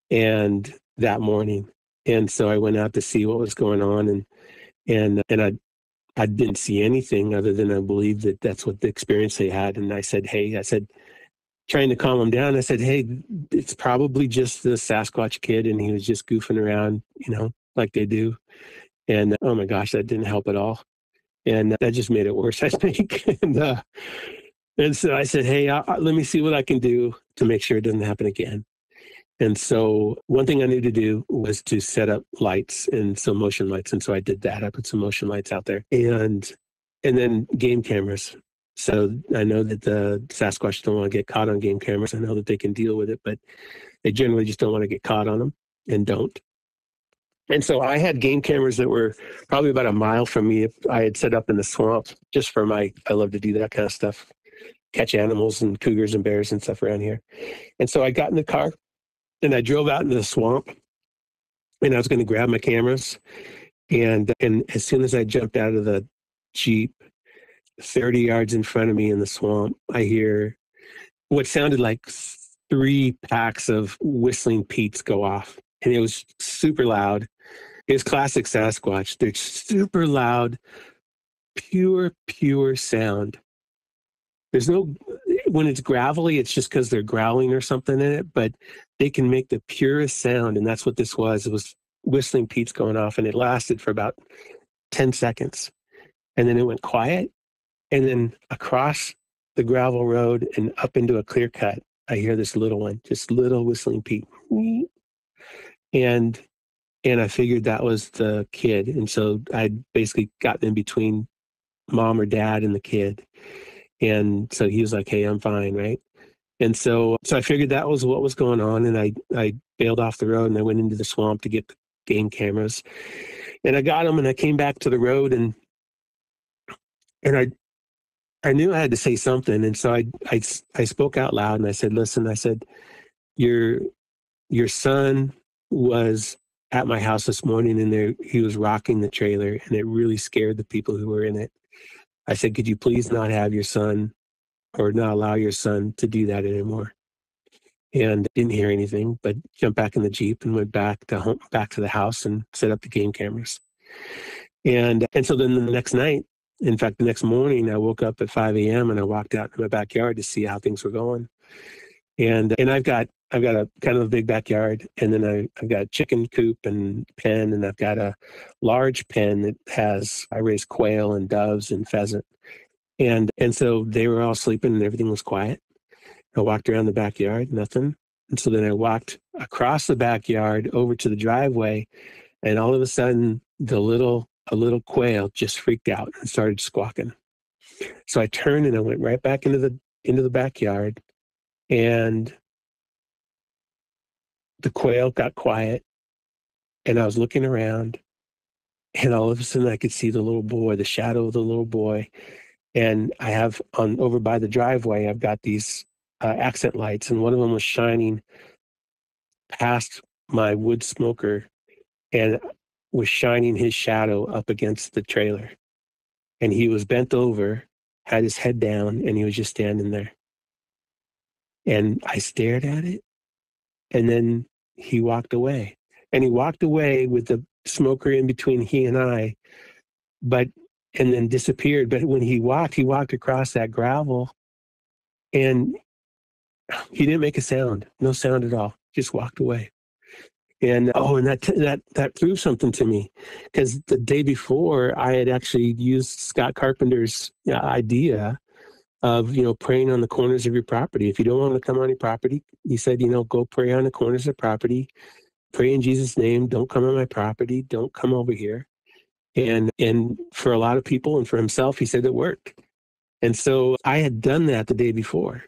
and that morning. And so I went out to see what was going on, and I didn't see anything other than I believed that that's what the experience they had. And I said, trying to calm him down, I said, hey, it's probably just the Sasquatch kid, and he was just goofing around, you know, like they do. And oh my gosh, that didn't help at all. And that just made it worse, I think. And so I said, hey, let me see what I can do to make sure it doesn't happen again. And so one thing I knew to do was to set up lights, and some motion lights. And so I did that. I put some motion lights out there, and then game cameras. So I know that the Sasquatch don't want to get caught on game cameras. I know that they can deal with it, but they generally just don't want to get caught on them, and don't. And so I had game cameras that were probably about a mile from me. I had set up in the swamp just for I love to do that kind of stuff, catch animals and cougars and bears and stuff around here. And so I got in the car, and I drove out into the swamp, and I was going to grab my cameras. And as soon as I jumped out of the Jeep, 30 yards in front of me in the swamp, I hear what sounded like 3 packs of whistling Pete's go off. And it was super loud. It was classic Sasquatch. They're super loud, pure sound. There's no, when it's gravelly, it's just because they're growling or something in it, but they can make the purest sound. And that's what this was. It was whistling Pete's going off, and it lasted for about 10 seconds. And then it went quiet. And then across the gravel road and up into a clear cut, I hear this little one, just little whistling Pete. And I figured that was the kid. And so I'd basically gotten in between mom or dad and the kid. And so he was like, hey, I'm fine, right? And so I figured that was what was going on. And I bailed off the road, and I went into the swamp to get the game cameras. And I got them, and I came back to the road, and I knew I had to say something. And so I spoke out loud, and I said, listen, I said, your son was at my house this morning, and he was rocking the trailer, and it really scared the people who were in it. I said, could you please not have your son, or not allow your son to do that anymore? And didn't hear anything, but jumped back in the Jeep and went back to the house and set up the game cameras. And so then the next night, in fact, the next morning, I woke up at 5 a.m. and I walked out in my backyard to see how things were going. And I've got a kind of a big backyard, and then I've got a chicken coop and pen, and I've got a large pen that I raise quail and doves and pheasant. And so they were all sleeping, and everything was quiet. I walked around the backyard, nothing. And so then I walked across the backyard over to the driveway, and all of a sudden a little quail just freaked out and started squawking. So I turned and I went right back into the backyard, and the quail got quiet, and I was looking around, and all of a sudden I could see the little boy, the shadow of the little boy. And I have over by the driveway, I've got these accent lights, and one of them was shining past my wood smoker. And was shining his shadow up against the trailer. And he was bent over, had his head down, and he was just standing there. And I stared at it, and then he walked away. And he walked away with the smoker in between he and I, and then disappeared. But when he walked across that gravel, and he didn't make a sound, no sound at all, just walked away. And that proved something to me, because the day before I had actually used Scott Carpenter's idea of, praying on the corners of your property. If you don't want to come on your property, he said, go pray on the corners of property, pray in Jesus' name, don't come on my property, don't come over here. And for a lot of people and for himself, he said it worked. And so I had done that the day before.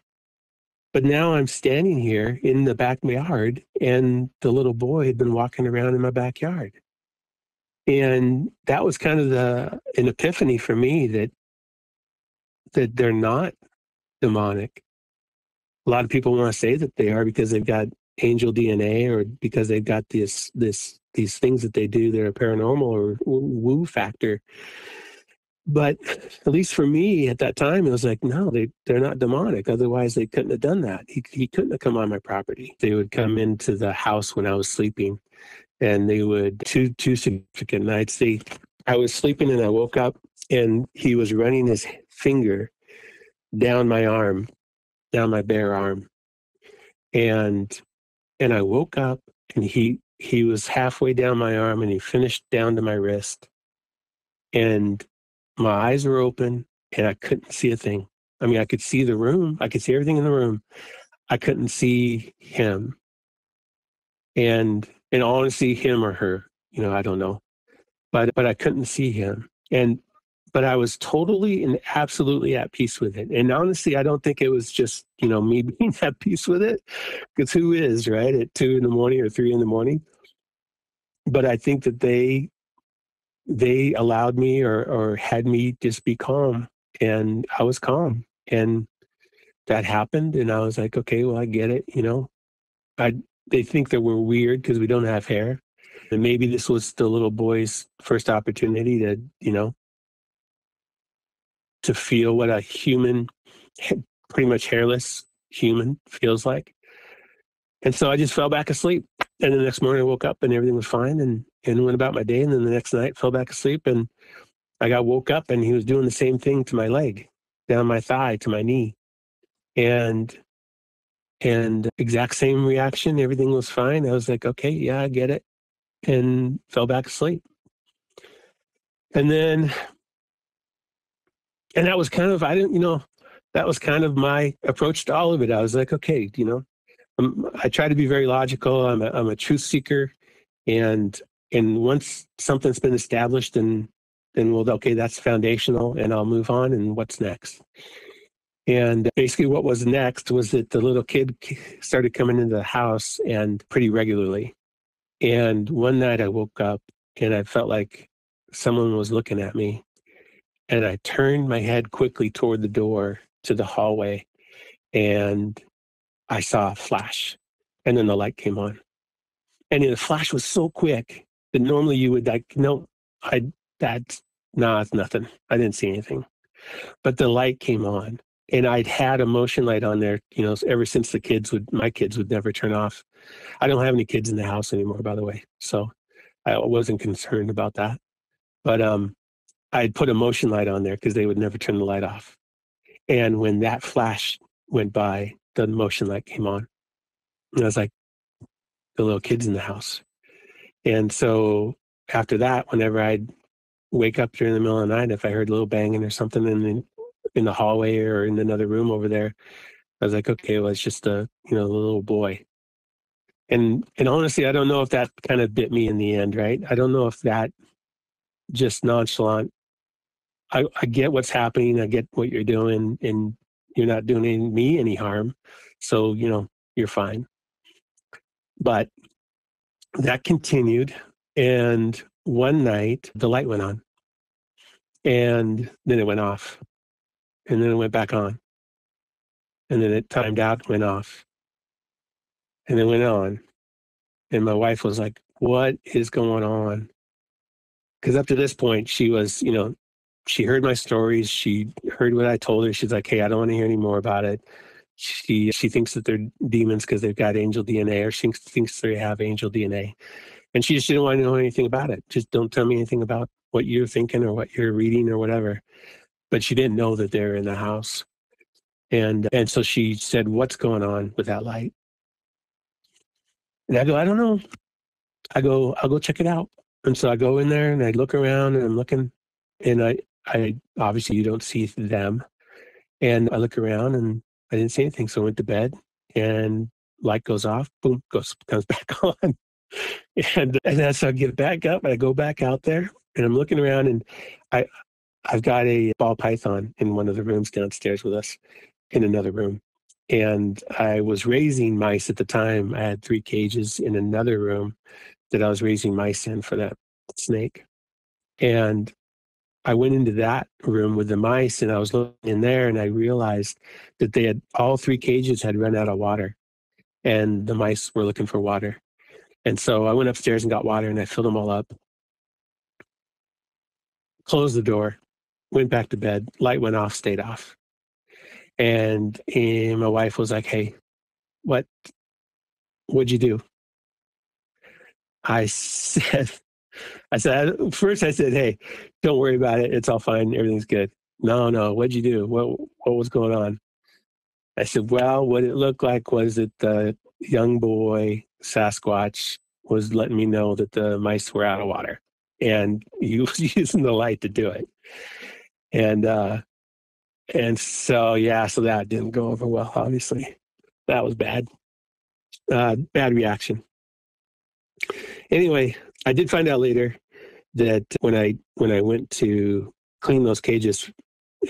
But now I'm standing here in the backyard, and the little boy had been walking around in my backyard. And that was kind of an epiphany for me that they're not demonic. A lot of people want to say that they are because they've got angel DNA, or because they've got these things that they do that are paranormal or woo factor. But at least for me at that time, it was like, no, they're not demonic. Otherwise, they couldn't have done that. He couldn't have come on my property. They would come into the house when I was sleeping, and they would, two significant nights, I was sleeping and I woke up, and he was running his finger down my arm, down my bare arm. And I woke up, and he was halfway down my arm, and he finished down to my wrist. And my eyes were open, and I couldn't see a thing. I mean, I could see the room. I could see everything in the room. I couldn't see him. And in all honesty, him or her, I don't know. But I couldn't see him. But I was totally and absolutely at peace with it. And honestly, I don't think it was just, me being at peace with it, because who is, right, at 2 a.m. or 3 a.m? But I think that they allowed me or had me just be calm, and I was calm, and that happened. And I was like, okay, well, I get it. They think that we're weird because we don't have hair, and maybe this was the little boy's first opportunity to feel what a human, pretty much hairless human, feels like. And so I just fell back asleep. And the next morning I woke up and everything was fine, and went about my day. And then the next night fell back asleep, and I got woke up, and he was doing the same thing to my leg, down my thigh to my knee. And exact same reaction. Everything was fine. I was like, okay, yeah, I get it. And fell back asleep. And that was kind of, that was kind of my approach to all of it. I was like, okay, I try to be very logical. I'm a truth seeker. And once something's been established, then okay, that's foundational, and I'll move on. And what's next? And basically what was next was that the little kid started coming into the house, and pretty regularly. And one night I woke up, and I felt like someone was looking at me, and I turned my head quickly toward the door to the hallway, and I saw a flash, and then the light came on. And the flash was so quick that normally you would like, no, it's nothing. I didn't see anything. But the light came on, and I'd had a motion light on there, ever since my kids would never turn off. I don't have any kids in the house anymore, by the way. So I wasn't concerned about that. But I'd put a motion light on there because they would never turn the light off. And when that flash went by, the motion light came on. And I was like, the little kid's in the house. And so after that, whenever I'd wake up during the middle of the night, if I heard a little banging or something in the hallway or in another room over there, I was like, okay, well, it's just the little boy. And honestly, I don't know if that kind of bit me in the end, right? I don't know if that just nonchalant, I get what's happening, I get what you're doing, and you're not doing me any harm. So, you're fine. But that continued. And one night the light went on, and then it went off, and then it went back on, and then it timed out, went off, and then went on. And my wife was like, what is going on? Because up to this point, she was, she heard my stories. She heard what I told her. She's like, hey, I don't want to hear any more about it. She thinks that they're demons because they've got angel DNA, or she thinks they have angel DNA. And she just didn't want to know anything about it. Just don't tell me anything about what you're thinking or what you're reading or whatever. But she didn't know that they're in the house. And so she said, what's going on with that light? And I go, I don't know. I'll go check it out. And so I go in there and I look around and I'm looking, and I obviously you don't see them. And I look around and I didn't see anything. So I went to bed, and light goes off, boom, comes back on. And then so I get back up and I go back out there and I'm looking around, and I've got a ball python in one of the rooms downstairs with us in another room. And I was raising mice at the time. I had 3 cages in another room that I was raising mice in for that snake. And I went into that room with the mice, and I was looking in there, and I realized that all 3 cages had run out of water, and the mice were looking for water. And so I went upstairs and got water, and I filled them all up, closed the door, went back to bed. Light went off, stayed off. And my wife was like, hey, what'd you do? First I said, hey, don't worry about it. It's all fine. Everything's good. No. What'd you do? What was going on? I said, well, what it looked like was that the young boy Sasquatch was letting me know that the mice were out of water, and he was using the light to do it. And so that didn't go over well, obviously. That was bad. Bad reaction. Anyway, I did find out later that when I went to clean those cages,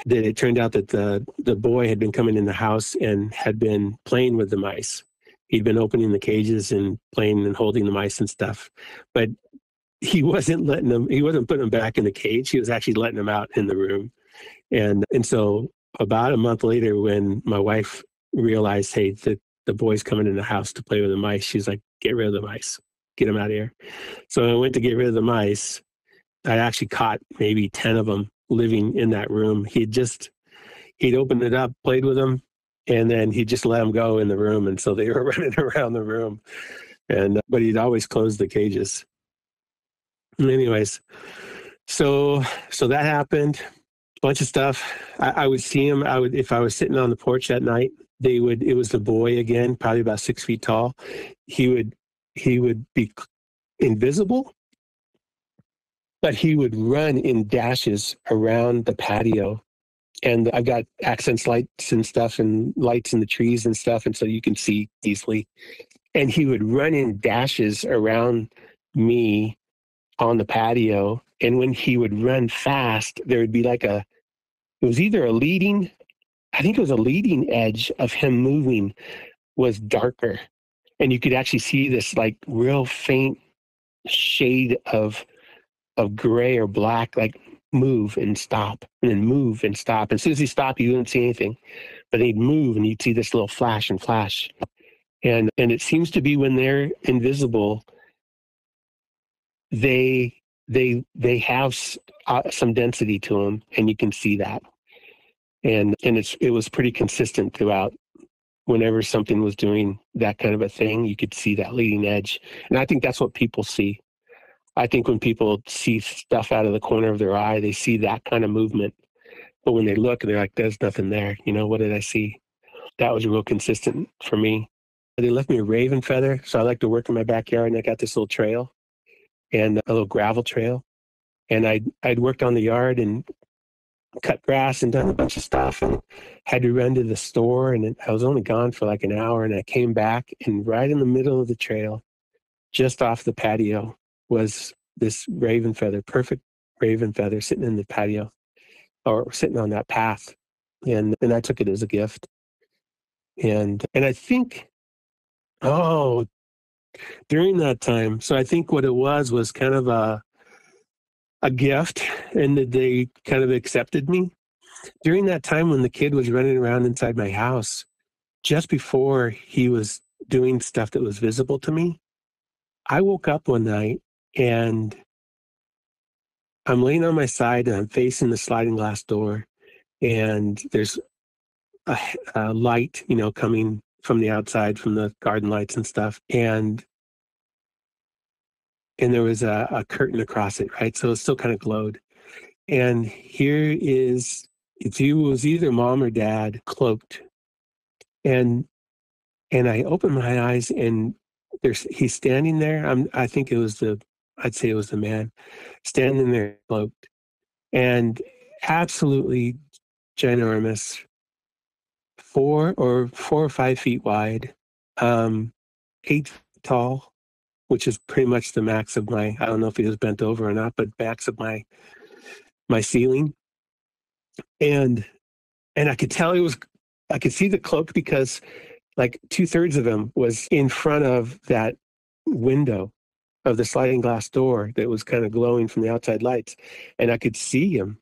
that it turned out that the boy had been coming in the house and had been playing with the mice. He'd been opening the cages and playing and holding the mice and stuff, but he wasn't putting them back in the cage. He was actually letting them out in the room. And so about a month later, when my wife realized, hey, the boy's coming in the house to play with the mice, she's like, get rid of the mice. Get them out of here. So I went to get rid of the mice. I actually caught maybe 10 of them living in that room. He'd opened it up, played with them, and then he just let them go in the room. And so they were running around the room. But he'd always closed the cages. Anyways, so that happened. Bunch of stuff. I would see him. If I was sitting on the porch at night, it was the boy again, probably about 6 feet tall. He would be invisible, but he would run in dashes around the patio. And I've got accents lights and stuff, and lights in the trees and stuff, and so you can see easily. And he would run in dashes around me on the patio. And when he would run fast, there would be it was either a leading edge of him moving was darker. And you could actually see this like real faint shade of gray or black, like move and stop, and then move and stop. And as soon as he stopped, you wouldn't see anything, but he'd move and you'd see this little flash and flash. And it seems to be when they're invisible, they have some density to them, and you can see that. And it was pretty consistent throughout. Whenever something was doing that kind of a thing, you could see that leading edge. And I think that's what people see. I think when people see stuff out of the corner of their eye, they see that kind of movement. But when they look, they're like, there's nothing there. What did I see? That was real consistent for me. They left me a raven feather. So I like to work in my backyard, and I got this little trail, and a little gravel trail. And I'd worked on the yard and cut grass and done a bunch of stuff, and had to run to the store. And I was only gone for like an hour, and I came back, and right in the middle of the trail, just off the patio, was this raven feather, perfect raven feather, sitting in the patio or sitting on that path. And I took it as a gift. And I think, during that time, so I think what it was kind of a gift, and that they kind of accepted me. During that time when the kid was running around inside my house, just before he was doing stuff that was visible to me, I woke up one night, and I'm laying on my side and I'm facing the sliding glass door, and there's a light, coming from the outside, from the garden lights and stuff. And there was a curtain across it, right? So it still kind of glowed. And here is, it was either mom or dad cloaked. And I opened my eyes, and he's standing there. I'd say it was the man standing there cloaked, and absolutely ginormous, 4 or 5 feet wide, 8 feet tall, which is pretty much the max of I don't know if he was bent over or not, but max of my ceiling. And I could tell I could see the cloak because like 2/3 of him was in front of that window of the sliding glass door that was kind of glowing from the outside lights. And I could see him,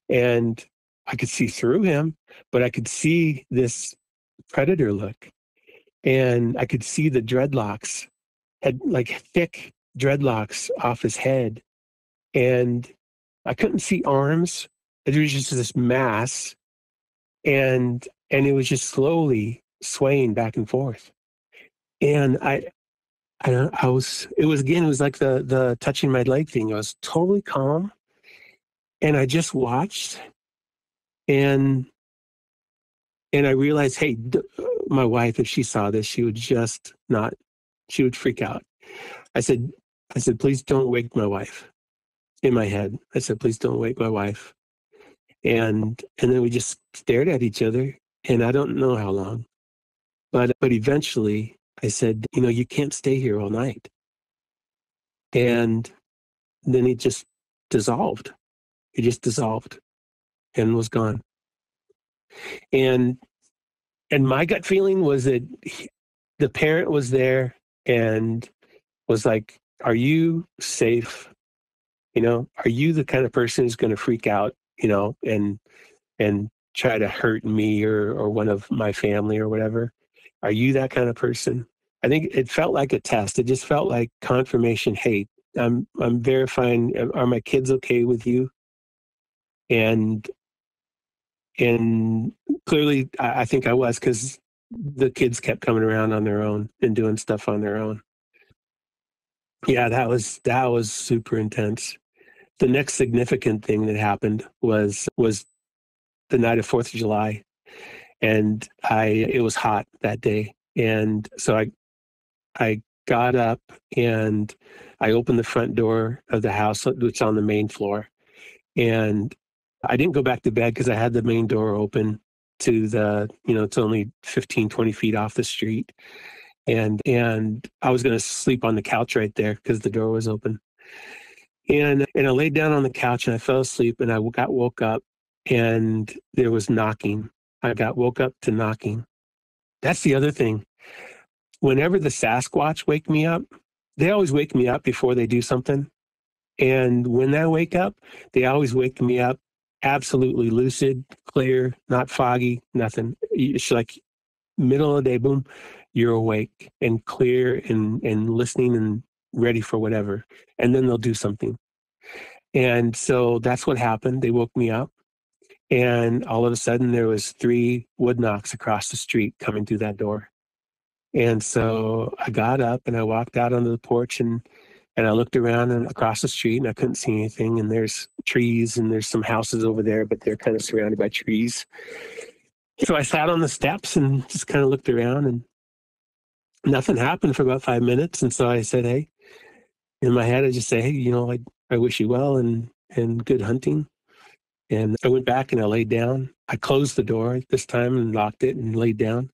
and I could see through him, but I could see this predator look, and I could see the dreadlocks, had like thick dreadlocks off his head. And I couldn't see arms. It was just this mass, and it was just slowly swaying back and forth. And it was like the touching my leg thing. I was totally calm, and I just watched, and I realized, hey, my wife, if she saw this, she would freak out. I said, please don't wake my wife. In my head, I said, please don't wake my wife. And then we just stared at each other, and I don't know how long, but eventually I said, you can't stay here all night. And then he just dissolved. He just dissolved and was gone. And my gut feeling was that the parent was there and was like, are you safe? Are you the kind of person who's going to freak out, and try to hurt me or one of my family or whatever? Are you that kind of person? I think it felt like a test. It just felt like confirmation. Hey, I'm verifying. Are my kids okay with you? And clearly, I think I was, because the kids kept coming around on their own and doing stuff on their own. Yeah, that was super intense. The next significant thing that happened was the night of 4th of July, and it was hot that day, and so I got up and I opened the front door of the house, which is on the main floor, and I didn't go back to bed because I had the main door open to it's only 15, 20 feet off the street, and I was going to sleep on the couch right there because the door was open. And I laid down on the couch and I fell asleep, and I got woke up, and there was knocking. I got woke up to knocking. That's the other thing. Whenever the Sasquatch wake me up, they always wake me up before they do something. And when I wake up, they always wake me up absolutely lucid, clear, not foggy, nothing. It's like middle of the day, boom, you're awake and clear and listening and ready for whatever. And then they'll do something. And so that's what happened. They woke me up, and all of a sudden there was 3 wood knocks across the street coming through that door. And so I got up and I walked out onto the porch, and I looked around and across the street, and I couldn't see anything. And there's trees and there's some houses over there, but they're kind of surrounded by trees. So I sat on the steps and just kind of looked around, and nothing happened for about 5 minutes. And so I said, hey, in my head, I just say, hey, I wish you well and good hunting. And I went back and I laid down. I closed the door this time and locked it and laid down,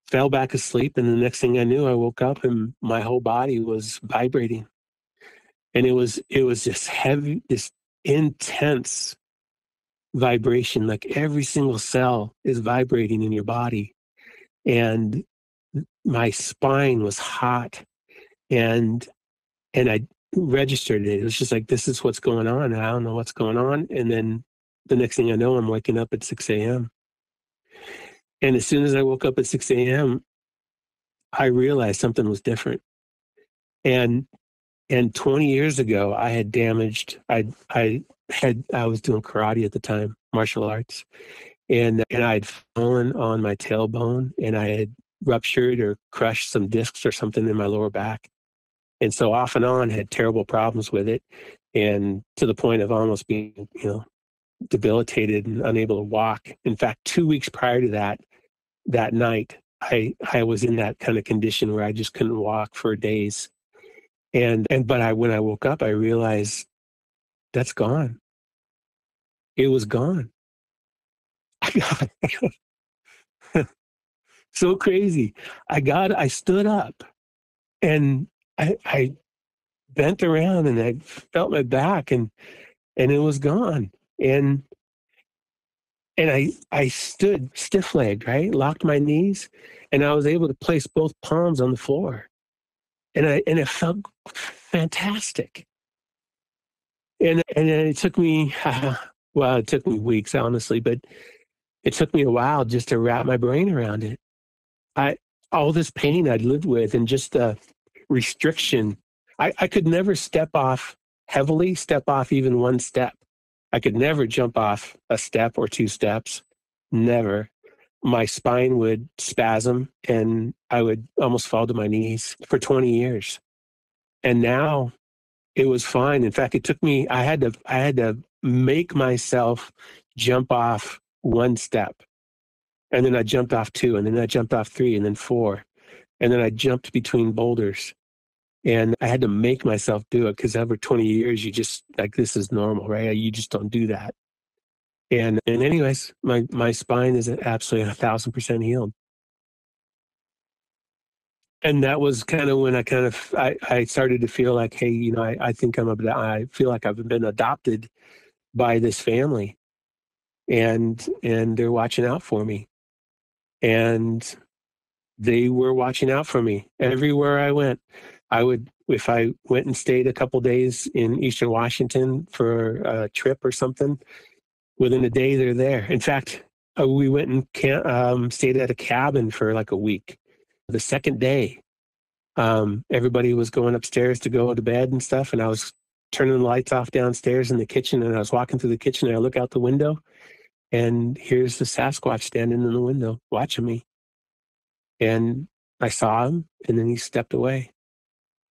fell back asleep. And the next thing I knew, I woke up and my whole body was vibrating. And it was this heavy, this intense vibration, like every single cell is vibrating in your body. And my spine was hot, and I registered it. It was just like, this is what's going on. And I don't know what's going on. And then the next thing I know, I'm waking up at 6 a.m. And as soon as I woke up at 6 a.m., I realized something was different. And And 20 years ago, I had damaged, I was doing karate at the time, martial arts, and I'd fallen on my tailbone, and I had ruptured or crushed some discs or something in my lower back. And so off and on had terrible problems with it, and to the point of almost being, debilitated and unable to walk. In fact, 2 weeks prior to that night, I was in that kind of condition where I just couldn't walk for days. But when I woke up, I realized that's gone. It was gone. So crazy. I stood up and I bent around and I felt my back and it was gone. And I stood stiff-legged, right? Locked my knees, and I was able to place both palms on the floor. And it felt fantastic. And it took me, it took me weeks, honestly, but it took me a while just to wrap my brain around it. All this pain I'd lived with and just the restriction. I could never step off even one step. I could never jump off a step or two steps. Never. My spine would spasm and I would almost fall to my knees for 20 years. And now it was fine. In fact, it took me, I had to make myself jump off one step. And then I jumped off two, and then I jumped off three, and then four. And then I jumped between boulders. And I had to make myself do it because over 20 years, you just, like, this is normal, right? You just don't do that. And anyways, my spine is absolutely 1,000% healed. And that was kind of when I started to feel like, hey, I think I feel like I've been adopted by this family, and they're watching out for me. And they were watching out for me everywhere I went. If I went and stayed a couple days in Eastern Washington for a trip or something, within a day they're there. In fact, we went and stayed at a cabin for like a week. The second day, everybody was going upstairs to go to bed and stuff, and I was turning the lights off downstairs in the kitchen, and I was walking through the kitchen, and I look out the window, and here's the Sasquatch standing in the window watching me. And I saw him, and then he stepped away.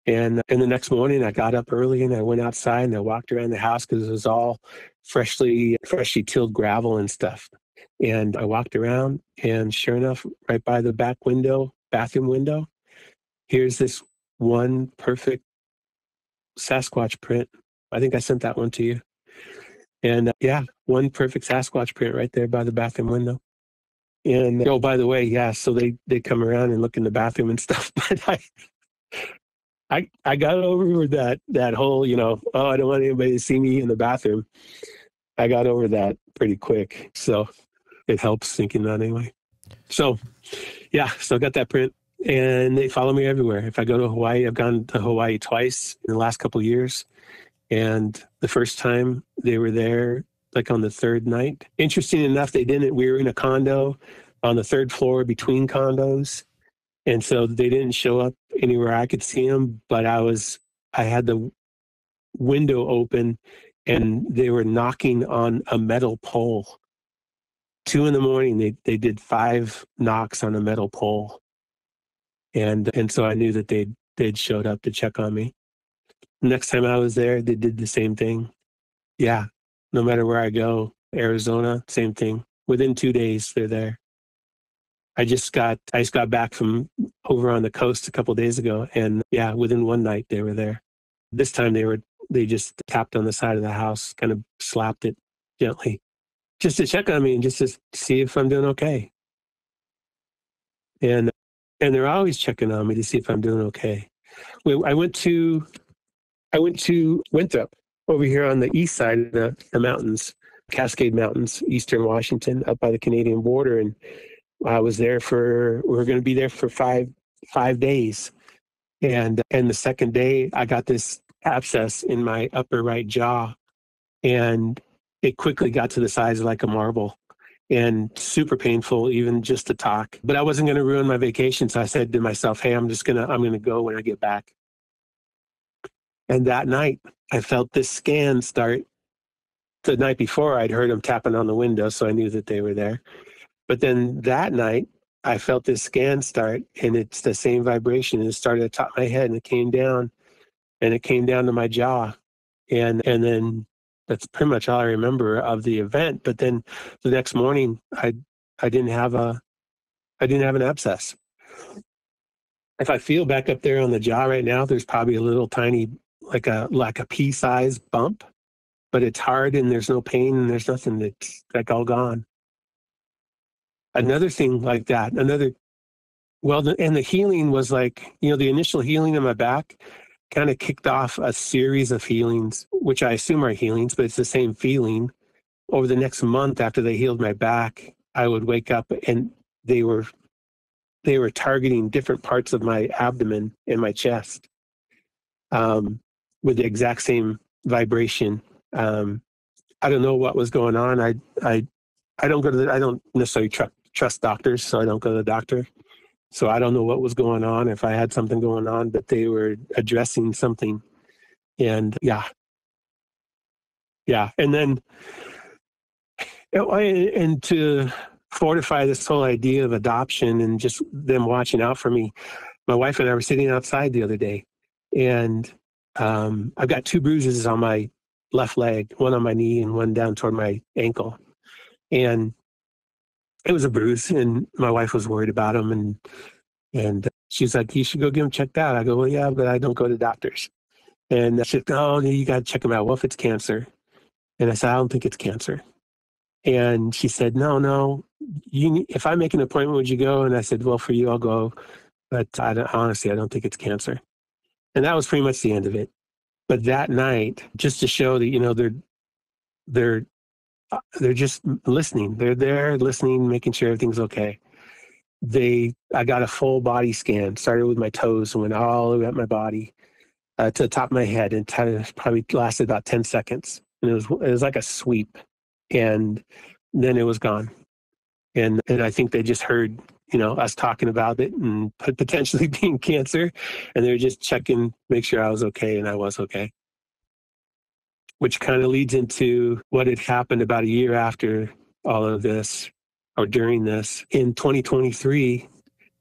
And the next morning, I got up early and I went outside and I walked around the house because it was all freshly tilled gravel and stuff. And I walked around, and sure enough, right by the bathroom window, here's this one perfect Sasquatch print. I think I sent that one to you. And one perfect Sasquatch print right there by the bathroom window. And by the way, so they come around and look in the bathroom and stuff. But I got over that whole, I don't want anybody to see me in the bathroom. I got over that pretty quick. So it helps thinking that anyway. So I got that print, and they follow me everywhere. If I go to Hawaii, I've gone to Hawaii twice in the last couple of years. And the first time they were there, like on the third night. Interesting enough, they didn't. We were in a condo on the third floor between condos. And so they didn't show up anywhere I could see them, but I had the window open and they were knocking on a metal pole. 2 a.m, they did 5 knocks on a metal pole. And so I knew that they'd showed up to check on me. Next time I was there, they did the same thing. Yeah. No matter where I go, Arizona, same thing. Within 2 days, they're there. I just got back from over on the coast a couple of days ago, and within one night they were there. This time they just tapped on the side of the house, kind of slapped it gently, just to check on me and just to see if I'm doing okay. And they're always checking on me to see if I'm doing okay. I went to Winthrop over here on the east side of the mountains, Cascade Mountains, Eastern Washington, up by the Canadian border, and I was there we were going to be there for five days. And the second day, I got this abscess in my upper right jaw, and it quickly got to the size of like a marble and super painful, even just to talk. But I wasn't going to ruin my vacation. So I said to myself, hey, I'm going to go when I get back. And that night, I felt this scan start. The night before, I'd heard them tapping on the window, so I knew that they were there. But then that night, I felt this scan start, and it's the same vibration. It started at the top of my head, and it came down, to my jaw. And then that's pretty much all I remember of the event. But then the next morning, I didn't have an abscess. If I feel back up there on the jaw right now, there's probably a little tiny, like a pea-sized bump, but it's hard and there's no pain and there's nothing. That's like all gone. Another thing like that, and the healing was like, the initial healing in my back kind of kicked off a series of healings, which I assume are healings, but it's the same feeling. Over the next month after they healed my back, I would wake up and they were targeting different parts of my abdomen and my chest with the exact same vibration. I don't know what was going on. I don't necessarily trust doctors, so I don't go to the doctor. So I don't know what was going on, if I had something going on, but they were addressing something. And yeah. And then, and to fortify this whole idea of adoption and just them watching out for me, my wife and I were sitting outside the other day, and I've got 2 bruises on my left leg, one on my knee and one down toward my ankle. And it was a bruise, and my wife was worried about him, and she's like, "You should go get him checked out." I go, "Well, yeah, but I don't go to doctors." And she's like, "Oh, you got to check him out. What if it's cancer?" And I said, "I don't think it's cancer." And she said, No, if I make an appointment, would you go? And I said, "Well, for you, I'll go. But honestly, I don't think it's cancer." And that was pretty much the end of it. But that night, just to show that, they're just listening. They're there listening, making sure everything's okay. I got a full body scan, started with my toes and went all the way up my body to the top of my head, and probably lasted about 10 seconds. And it was like a sweep. And then it was gone. And I think they just heard, us talking about it and potentially being cancer. And they were just checking, make sure I was okay, and I was okay. Which kind of leads into what had happened about a year after all of this, or during this. In 2023,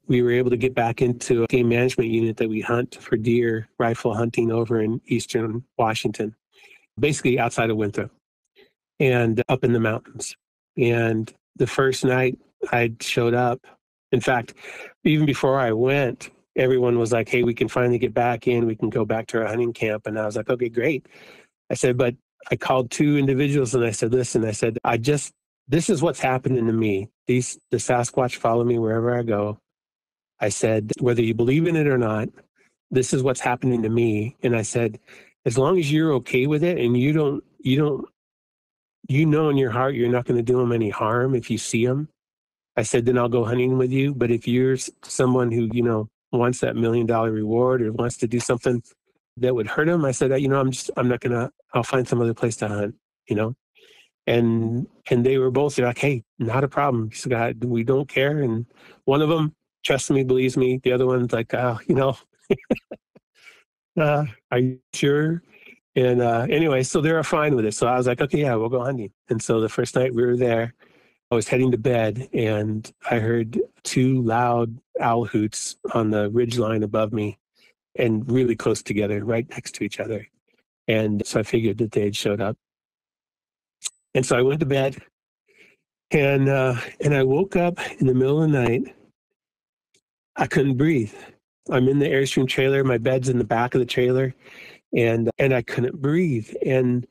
we were able to get back into a game management unit that we hunt for deer, rifle hunting over in eastern Washington, basically outside of Winthrop and up in the mountains. And the first night I showed up, in fact, even before I went, everyone was like, "Hey, we can finally get back in. We can go back to our hunting camp." And I was like, "Okay, great." I said, but I called 2 individuals and I said, "Listen," I said, this is what's happening to me. The Sasquatch follow me wherever I go. I said, whether you believe in it or not, this is what's happening to me. And I said, as long as you're okay with it and you know in your heart you're not going to do them any harm if you see them, I said, then I'll go hunting with you. But if you're someone who, wants that $1 million reward or wants to do something that would hurt them, I said, I'll find some other place to hunt, and they were both like, "Hey, not a problem. We don't care." And one of them trusts me, believes me. The other one's like, "Oh, are you sure?" And anyway, so they were fine with it. So I was like, "Okay, yeah, we'll go hunting." And so the first night we were there, I was heading to bed, and I heard 2 loud owl hoots on the ridge line above me, and really close together, right next to each other. And so I figured that they had showed up. And so I went to bed, and I woke up in the middle of the night. I couldn't breathe. I'm in the Airstream trailer. My bed's in the back of the trailer, and I couldn't breathe. And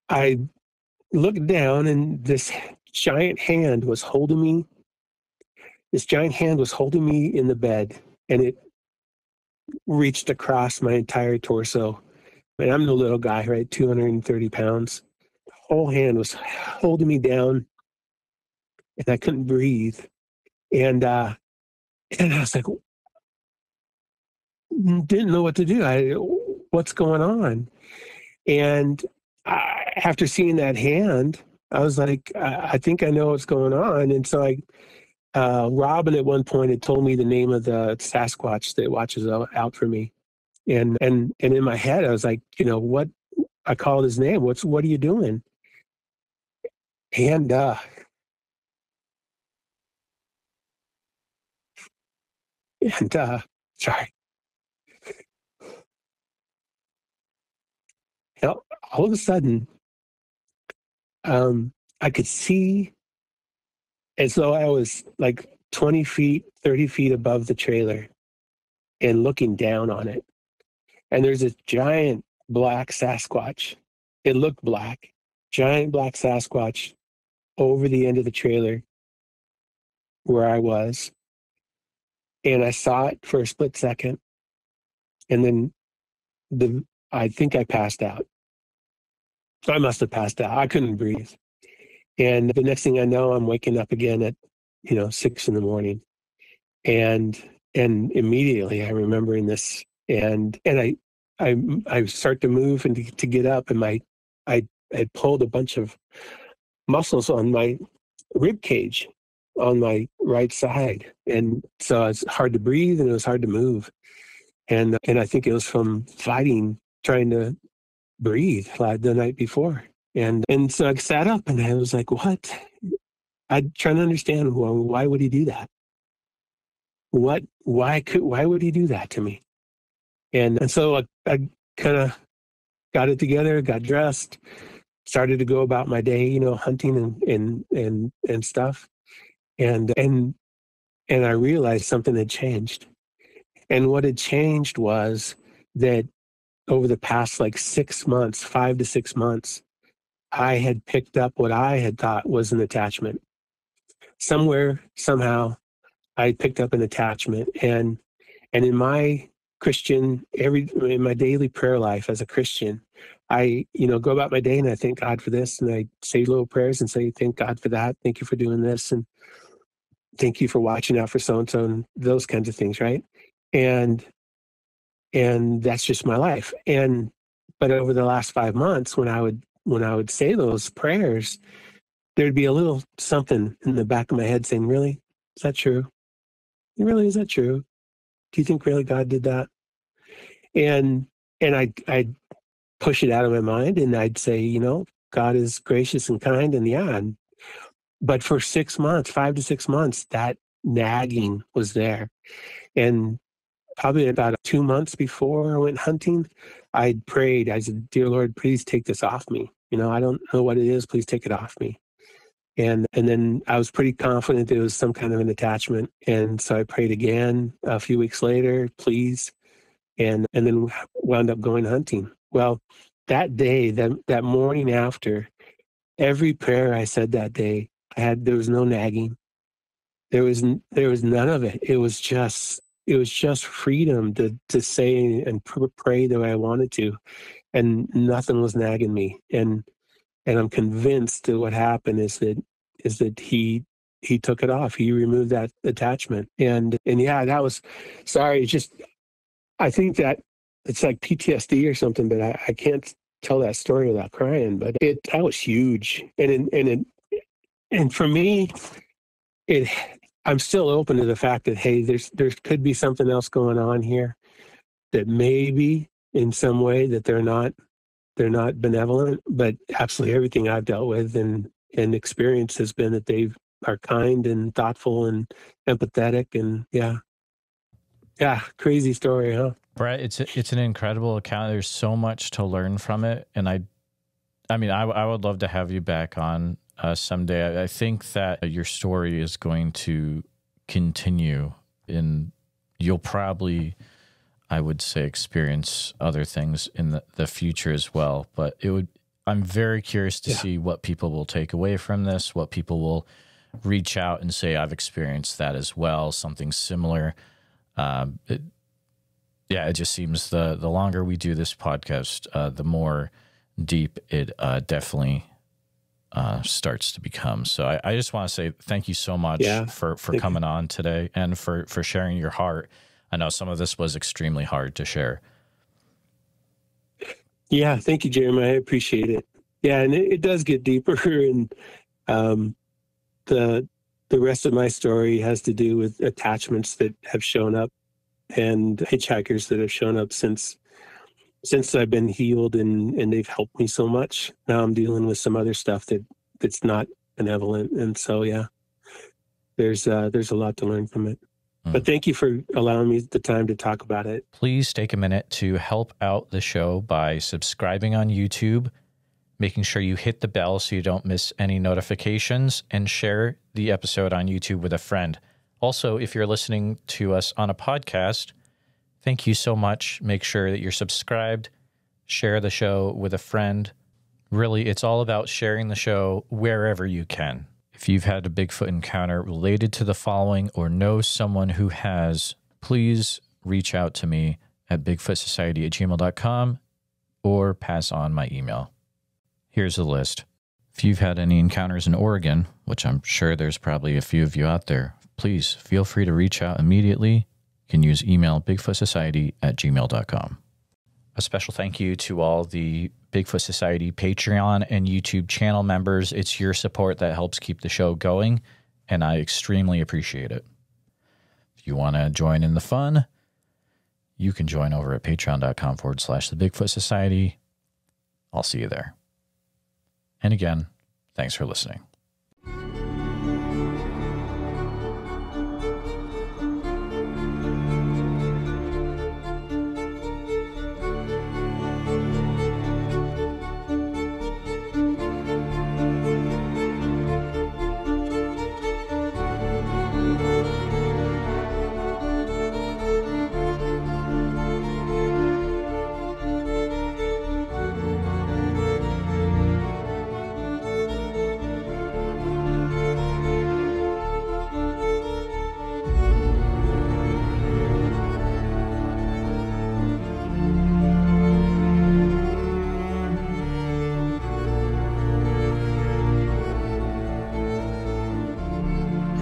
I looked down, and this giant hand was holding me. This giant hand was holding me in the bed, and it reached across my entire torso. And I'm no little guy, right? 230 pounds. The whole hand was holding me down, and I couldn't breathe. And I was like, didn't know what to do. What's going on? And after seeing that hand, I was like, I think I know what's going on. And so Robin at one point had told me the name of the Sasquatch that watches out for me. And in my head, I was like, what? I called his name. What are you doing? And sorry. All of a sudden, I could see as though I was like 20 feet, 30 feet above the trailer and looking down on it. And there's a giant black Sasquatch. It looked black, giant black Sasquatch over the end of the trailer where I was. And I saw it for a split second. And then I think I passed out. I must have passed out. I couldn't breathe. And the next thing I know, I'm waking up again at, 6 a.m. And immediately I'm remembering this. And I start to move and to get up, and I pulled a bunch of muscles on my rib cage on my right side. And so it's hard to breathe and it was hard to move. And I think it was from fighting, trying to breathe the night before. And so I sat up and I was like, what? I'm trying to understand why would he do that? Why would he do that to me? And so I kind of got it together, got dressed, started to go about my day, hunting and stuff. And I realized something had changed. And what had changed was that over the past 6 months, 5 to 6 months, I had picked up what I had thought was an attachment. Somewhere, somehow, I picked up an attachment. And in my in my daily prayer life as a Christian, I, go about my day and I thank God for this. And I say little prayers and say, thank God for that. Thank you for doing this. And thank you for watching out for so-and-so and those kinds of things. Right. And that's just my life. But over the last 5 months, when I would say those prayers, there'd be a little something in the back of my head saying, really? Is that true? Really, is that true? Do you think really God did that? And I'd push it out of my mind and I'd say, God is gracious and kind, and but for 6 months, 5 to 6 months, that nagging was there. And probably about 2 months before I went hunting, I'd prayed. I said, dear Lord, please take this off me. I don't know what it is. Please take it off me. And then I was pretty confident it was some kind of an attachment. And so I prayed again a few weeks later, please. And then wound up going hunting. Well, that day, that morning after, every prayer I said that day, there was no nagging. There was none of it. It was just freedom to say and pray the way I wanted to, and nothing was nagging me. And I'm convinced that what happened is that he took it off. He removed that attachment. And yeah, that was, sorry. It's just, I think that it's like PTSD or something, but I can't tell that story without crying. But that was huge. And for me, I'm still open to the fact that, hey, there could be something else going on here, that maybe in some way that they're not benevolent, but absolutely everything I've dealt with and experience has been that they are kind and thoughtful and empathetic. And yeah, crazy story, huh? Brett, it's an incredible account. There's so much to learn from it, and I would love to have you back on someday. I think that your story is going to continue, and you'll probably, I would say, experience other things in the future as well. But I'm very curious to see what people will take away from this, what people will reach out and say, I've experienced that as well, something similar. It just seems the longer we do this podcast, the more deep it definitely starts to become. So I just want to say thank you so much for coming on today and for sharing your heart. I know some of this was extremely hard to share. Yeah, thank you, Jeremy. I appreciate it. Yeah, and it does get deeper, and the rest of my story has to do with attachments that have shown up and hitchhikers that have shown up since I've been healed, and they've helped me so much. Now I'm dealing with some other stuff that's not benevolent. And so, yeah, there's a lot to learn from it. But thank you for allowing me the time to talk about it. Please take a minute to help out the show by subscribing on YouTube, making sure you hit the bell so you don't miss any notifications, and share the episode on YouTube with a friend. Also, if you're listening to us on a podcast, thank you so much. Make sure that you're subscribed, share the show with a friend. Really, it's all about sharing the show wherever you can. If you've had a Bigfoot encounter related to the following or know someone who has, please reach out to me at bigfootsociety@gmail.com or pass on my email. Here's a list. If you've had any encounters in Oregon, which I'm sure there's probably a few of you out there, please feel free to reach out immediately. You can use email bigfootsociety@gmail.com. A special thank you to all the Bigfoot Society Patreon and YouTube channel members. It's your support that helps keep the show going, and I extremely appreciate it. If you want to join in the fun, you can join over at patreon.com/the Bigfoot Society. I'll see you there. And again, thanks for listening.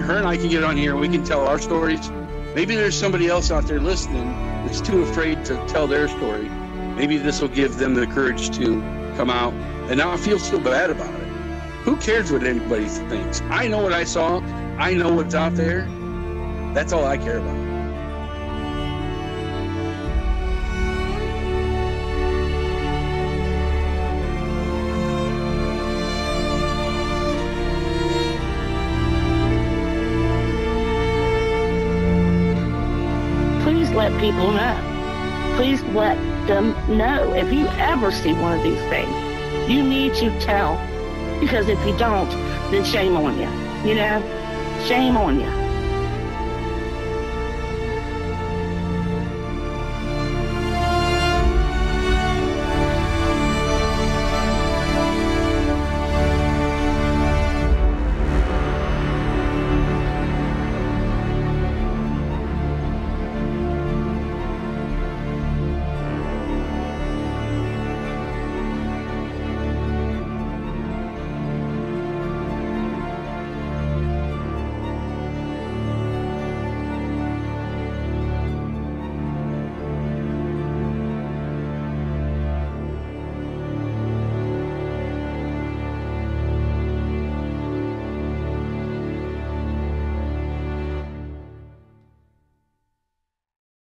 Her and I can get on here and we can tell our stories. Maybe there's somebody else out there listening that's too afraid to tell their story. Maybe this will give them the courage to come out and not feel so bad about it. Who cares what anybody thinks? I know what I saw. I know what's out there. That's all I care about. Let people know. Please let them know. If you ever see one of these things, you need to tell. Because if you don't, then shame on you. You know? Shame on you.